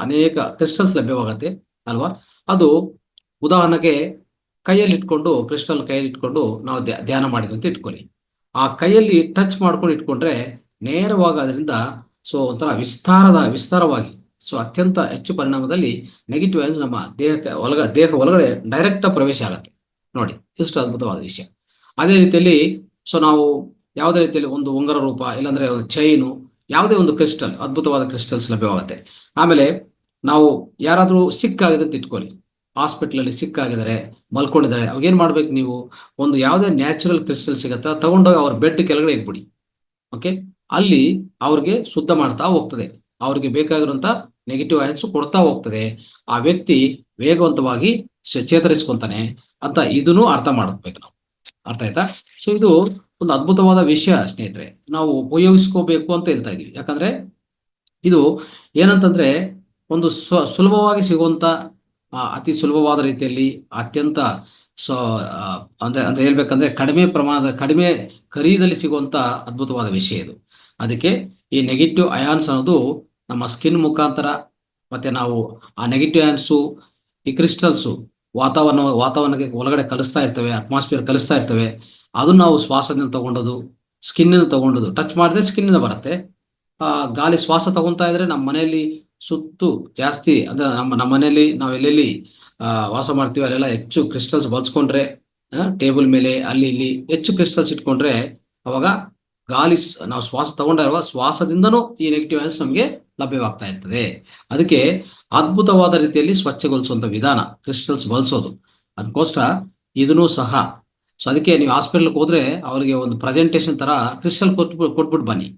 Speaker 1: ಅನೇಕ ಕ್ರಿಸ್ಟಲ್ಸ್ ಲಭ್ಯವಾಗತ್ತೆ ಅಲ್ವಾ. ಅದು ಉದಾಹರಣೆಗೆ ಕ್ರಿಸ್ಟಲ್ ಕೈಯಲ್ಲಿ ಇಟ್ಕೊಂಡು ನಾವು ಧ್ಯಾನ ಮಾಡಿದಂತೆ ಇಟ್ಕೊಳ್ಳಿ. ಆ ಕೈಯಲ್ಲಿ ಟಚ್ ಮಾಡ್ಕೊಂಡು ಇಟ್ಕೊಂಡ್ರೆ ನೇರವಾಗಿ ಅದರಿಂದ ಒಂಥರ ವಿಸ್ತಾರವಾಗಿ ಅತ್ಯಂತ ಹೆಚ್ಚು ಪರಿಣಾಮದಲ್ಲಿ ನೆಗೆಟಿವ್ ಆನ್ಸ್ ನಮ್ಮ ದೇಹ ಒಳಗಡೆ ಡೈರೆಕ್ಟ್ ಪ್ರವೇಶ ಆಗತ್ತೆ. ನೋಡಿ ಎಷ್ಟು ಅದ್ಭುತವಾದ ವಿಷಯ. ಅದೇ ರೀತಿಯಲ್ಲಿ ನಾವು ಯಾವುದೇ ರೀತಿಯಲ್ಲಿ ಒಂದು ಉಂಗುರ ರೂಪ, ಇಲ್ಲಾಂದ್ರೆ ಒಂದು ಚೈನು, ಯಾವುದೇ ಒಂದು ಕ್ರಿಸ್ಟಲ್, ಅದ್ಭುತವಾದ ಕ್ರಿಸ್ಟಲ್ಸ್ ಲಭ್ಯವಾಗುತ್ತೆ. ಆಮೇಲೆ ನಾವು ಯಾರಾದರೂ ಸಿಕ್ಕಾಗಿದೆ ಅಂತ ಇಟ್ಕೊಳ್ಳಿ, ಹಾಸ್ಪಿಟ್ಲಲ್ಲಿ ಸಿಕ್ಕಾಗಿದ್ದಾರೆ, ಮಲ್ಕೊಂಡಿದ್ದಾರೆ, ಅವಾಗ ಏನ್ ಮಾಡ್ಬೇಕು ನೀವು? ಒಂದು ಯಾವುದೇ ನ್ಯಾಚುರಲ್ ಕ್ರಿಸ್ಟಲ್ ಸಿಗತ್ತಾ ತಗೊಂಡೋಗಿ ಅವ್ರ ಬೆಡ್ ಕೆಳಗಡೆ ಇಟ್ಬಿಡಿ. ಓಕೆ, ಅಲ್ಲಿ ಅವ್ರಿಗೆ ಶುದ್ಧ ಮಾಡ್ತಾ ಹೋಗ್ತದೆ, ಅವ್ರಿಗೆ ಬೇಕಾಗಿರುವಂತ ನೆಗೆಟಿವ್ ಆಯನ್ಸ್ ಕೊಡ್ತಾ ಹೋಗ್ತದೆ. ಆ ವ್ಯಕ್ತಿ ವೇಗವಂತವಾಗಿ ಚೇತರಿಸ್ಕೊಂತಾನೆ ಅಂತ ಇದನ್ನು ಅರ್ಥ ಮಾಡ್ಬೇಕು ನಾವು. ಅರ್ಥ ಆಯ್ತಾ? ಇದು ಒಂದು ಅದ್ಭುತವಾದ ವಿಷಯ ಸ್ನೇಹಿತರೆ, ನಾವು ಉಪಯೋಗಿಸ್ಕೋಬೇಕು ಅಂತ ಹೇಳ್ತಾ ಇದೀವಿ. ಯಾಕಂದ್ರೆ ಇದು ಏನಂತಂದ್ರೆ ಒಂದು ಸುಲಭವಾಗಿ ಸಿಗುವಂತ, ಅತಿ ಸುಲಭವಾದ ರೀತಿಯಲ್ಲಿ ಅತ್ಯಂತ ಅಂದ್ರೆ ಹೇಳ್ಬೇಕಂದ್ರೆ ಕಡಿಮೆ ಖರೀದಲ್ಲಿ ಸಿಗುವಂತ ಅದ್ಭುತವಾದ ವಿಷಯ ಇದು. ಅದಕ್ಕೆ ಈ ನೆಗೆಟಿವ್ ಅಯಾನ್ಸ್ ಅನ್ನೋದು ನಮ್ಮ ಸ್ಕಿನ್ ಮುಖಾಂತರ, ಮತ್ತೆ ನಾವು ಆ ನೆಗೆಟಿವ್ ಅಯಾನ್ಸು, ಈ ಕ್ರಿಸ್ಟಲ್ಸು ವಾತಾವರಣಕ್ಕೆ ಒಳಗಡೆ ಕಲಿಸ್ತಾ ಇರ್ತವೆ, ಅಟ್ಮಾಸ್ಫಿಯರ್ ಕಲಿಸ್ತಾ ಇರ್ತವೆ. ಅದನ್ನ ನಾವು ಶ್ವಾಸದಿಂದ ತಗೊಂಡೋದು, ಸ್ಕಿನ್ನಿಂದ ತಗೊಂಡೋದು, ಟಚ್ ಮಾಡಿದ್ರೆ ಸ್ಕಿನ್ನಿಂದ ಬರುತ್ತೆ. ಗಾಳಿ ಶ್ವಾಸ ತಗೊಂತಾ ಇದ್ರೆ ನಮ್ಮ ಮನೆಯಲ್ಲಿ ಸುತ್ತು ಜಾಸ್ತಿ, ಅಂದ್ರೆ ನಮ್ಮ ಮನೆಯಲ್ಲಿ ನಾವು ಎಲ್ಲೆಲ್ಲಿ ವಾಸ ಮಾಡ್ತೀವಿ ಅಲ್ಲೆಲ್ಲ ಹೆಚ್ಚು ಕ್ರಿಸ್ಟಲ್ಸ್ ಬಳಸ್ಕೊಂಡ್ರೆ, ಟೇಬಲ್ ಮೇಲೆ ಅಲ್ಲಿ ಇಲ್ಲಿ ಹೆಚ್ಚು ಕ್ರಿಸ್ಟಲ್ಸ್ ಇಟ್ಕೊಂಡ್ರೆ ಅವಾಗ ನಾವು ಶ್ವಾಸ ತಗೊಂಡಿರುವ ಶ್ವಾಸದಿಂದನೂ ಈ ನೆಗೆಟಿವ್ ಆನ್ಸ್ ನಮಗೆ ಲಭ್ಯವಾಗ್ತಾ ಇರ್ತದೆ. ಅದಕ್ಕೆ ಅದ್ಭುತವಾದ ರೀತಿಯಲ್ಲಿ ಸ್ವಚ್ಛಗೊಳಿಸುವಂತ ವಿಧಾನ ಕ್ರಿಸ್ಟಲ್ಸ್ ಬಳಸೋದು. ಅದಕ್ಕೋಸ್ಕರ ಇದನ್ನು ಸಹ ಅದಕ್ಕೆ ನೀವು ಹಾಸ್ಪಿಟಲ್ಗೆ ಹೋದ್ರೆ ಅವರಿಗೆ ಒಂದು ಪ್ರೆಸೆಂಟೇಶನ್ ತರ ಕ್ರಿಸ್ಟಲ್ ಕೊಟ್ಬಿಟ್ಟು ಬನ್ನಿ.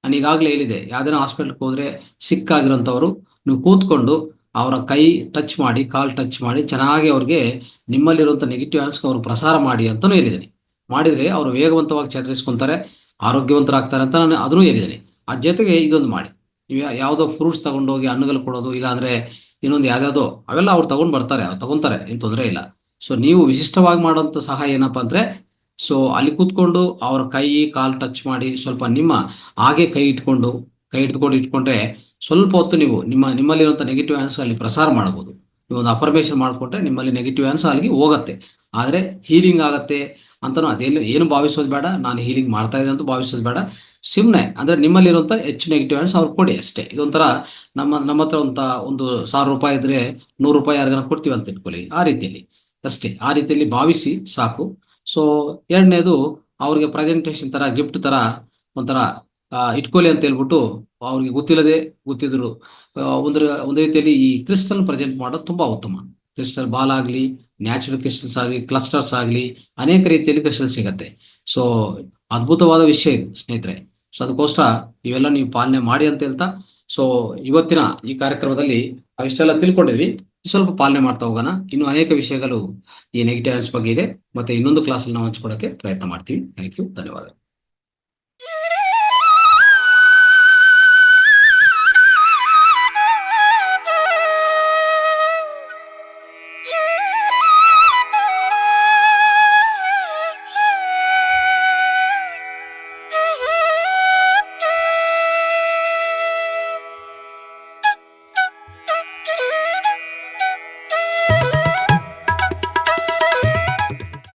Speaker 1: ನಾನು ಈಗಾಗಲೇ ಹೇಳಿದೆ, ಯಾವ್ದಾರ ಹಾಸ್ಪಿಟಲ್ಗೆ ಹೋದ್ರೆ ಸಿಕ್ಕಾಗಿರೋಂಥವ್ರು ನೀವು ಕೂತ್ಕೊಂಡು ಅವರ ಕೈ ಟಚ್ ಮಾಡಿ, ಕಾಲ್ ಟಚ್ ಮಾಡಿ ಚೆನ್ನಾಗಿ ಅವ್ರಿಗೆ ನಿಮ್ಮಲ್ಲಿರುವಂಥ ನೆಗೆಟಿವ್ ಆನ್ಸ್ ಅವ್ರಿಗೆ ಪ್ರಸಾರ ಮಾಡಿ ಅಂತಲೂ ಹೇಳಿದ್ದೀನಿ. ಮಾಡಿದ್ರೆ ಅವರು ವೇಗವಂತವಾಗಿ ಚೇತರಿಸ್ಕೊಂತಾರೆ, ಆರೋಗ್ಯವಂತರಾಗ್ತಾರೆ ಅಂತ ನಾನು ಅದನ್ನು ಹೇಳಿದ್ದೀನಿ. ಅದ್ರ ಜೊತೆಗೆ ಇದೊಂದು ಮಾಡಿ, ನೀವು ಯಾವುದೋ ಫ್ರೂಟ್ಸ್ ತಗೊಂಡೋಗಿ ಹಣ್ಣುಗಳು ಕೊಡೋದು, ಇಲ್ಲಾಂದ್ರೆ ಇನ್ನೊಂದು ಯಾವ್ದಾವುದೋ ಅವೆಲ್ಲ ಅವ್ರು ತಗೊಂಡು ಬರ್ತಾರೆ, ಅವ್ರು ತಗೊಂತಾರೆ, ಏನು ತೊಂದರೆ ಇಲ್ಲ. ನೀವು ವಿಶಿಷ್ಟವಾಗಿ ಮಾಡೋಂಥ ಸಹಾಯ ಏನಪ್ಪಾ ಅಂದ್ರೆ, ಅಲ್ಲಿ ಕೂತ್ಕೊಂಡು ಅವ್ರ ಕೈ ಕಾಲು ಟಚ್ ಮಾಡಿ ಸ್ವಲ್ಪ ನಿಮ್ಮ ಹಾಗೆ ಕೈ ಹಿಡ್ಕೊಂಡು ಇಟ್ಕೊಂಡ್ರೆ ಸ್ವಲ್ಪ ಹೊತ್ತು ನೀವು ನಿಮ್ಮಲ್ಲಿರುವಂಥ ನೆಗೆಟಿವ್ ಆನ್ಸ್ ಅಲ್ಲಿ ಪ್ರಸಾರ ಮಾಡ್ಬೋದು. ನೀವು ಒಂದು ಅಫರ್ಮೇಷನ್ ಮಾಡ್ಕೊಂಡ್ರೆ ನಿಮ್ಮಲ್ಲಿ ನೆಗೆಟಿವ್ ಆನ್ಸ್ ಅಲ್ಲಿಗೆ ಹೋಗುತ್ತೆ. ಆದರೆ ಹೀಲಿಂಗ್ ಆಗತ್ತೆ ಅಂತನೂ ಏನು ಭಾವಿಸೋದು ಬೇಡ. ನಾನು ಹೀಲಿಂಗ್ ಮಾಡ್ತಾ ಇದ್ದೆ ಅಂತ ಭಾವಿಸೋದು ಬೇಡ. ಸುಮ್ಮನೆ ಅಂದ್ರೆ ನಿಮ್ಮಲ್ಲಿರುವಂಥ ಹೆಚ್ಚು ನೆಗೆಟಿವ್ ಆನ್ಸ್ ಅವ್ರು ಕೊಡಿ ಅಷ್ಟೇ. ಇದೊಂಥರ ನಮ್ಮ ಹತ್ರ ಒಂದು ₹1000 ಇದ್ರೆ ₹100 ಯಾರಿಗಾರ ಕೊಡ್ತೀವಿ ಅಂತ ಇಟ್ಕೊಳ್ಳಿ, ಆ ರೀತಿಯಲ್ಲಿ ಅಷ್ಟೇ. ಆ ರೀತಿಯಲ್ಲಿ ಭಾವಿಸಿ ಸಾಕು. ಎರಡನೇದು ಅವ್ರಿಗೆ ಪ್ರೆಸೆಂಟೇಶನ್ ತರ, ಗಿಫ್ಟ್ ತರ ಒಂಥರ ಇಟ್ಕೊಳ್ಳಿ ಅಂತ ಹೇಳ್ಬಿಟ್ಟು ಅವ್ರಿಗೆ ಗೊತ್ತಿದ್ರು ಒಂದು ರೀತಿಯಲ್ಲಿ ಈ ಕ್ರಿಸ್ಟಲ್ ಪ್ರೆಸೆಂಟ್ ಮಾಡೋದು ತುಂಬಾ ಉತ್ತಮ. ಕ್ರಿಸ್ಟಲ್ ಬಾಲ್ ಆಗಲಿ, ನ್ಯಾಚುರಲ್ ಕ್ರಿಸ್ಟಲ್ಸ್ ಆಗಲಿ, ಕ್ಲಸ್ಟರ್ಸ್ ಆಗಲಿ, ಅನೇಕ ರೀತಿಯಲ್ಲಿ ಕ್ರಿಸ್ಟಲ್ ಸಿಗತ್ತೆ. ಅದ್ಭುತವಾದ ವಿಷಯ ಇದು ಸ್ನೇಹಿತರೆ. ಅದಕ್ಕೋಸ್ಕರ ಇವೆಲ್ಲ ನೀವು ಪಾಲನೆ ಮಾಡಿ ಅಂತ ಹೇಳ್ತಾ, ಸೊ ಇವತ್ತಿನ ಈ ಕಾರ್ಯಕ್ರಮದಲ್ಲಿ ಅವಿಷ್ಟೆಲ್ಲ ತಿಳ್ಕೊಂಡಿದ್ವಿ, ಸ್ವಲ್ಪ ಪಾಲನೆ ಮಾಡ್ತಾ ಹೋಗೋಣ. ಇನ್ನು ಅನೇಕ ವಿಷಯಗಳು ಈ ನೆಗೆಟಿವ್ ಬಗ್ಗೆ ಇದೆ, ಮತ್ತೆ ಇನ್ನೊಂದು ಕ್ಲಾಸಲ್ಲಿ ನಾವು ಹಂಚ್ಕೊಡೋಕ್ಕೆ ಪ್ರಯತ್ನ ಮಾಡ್ತೀವಿ. ಥ್ಯಾಂಕ್ ಯು, ಧನ್ಯವಾದ.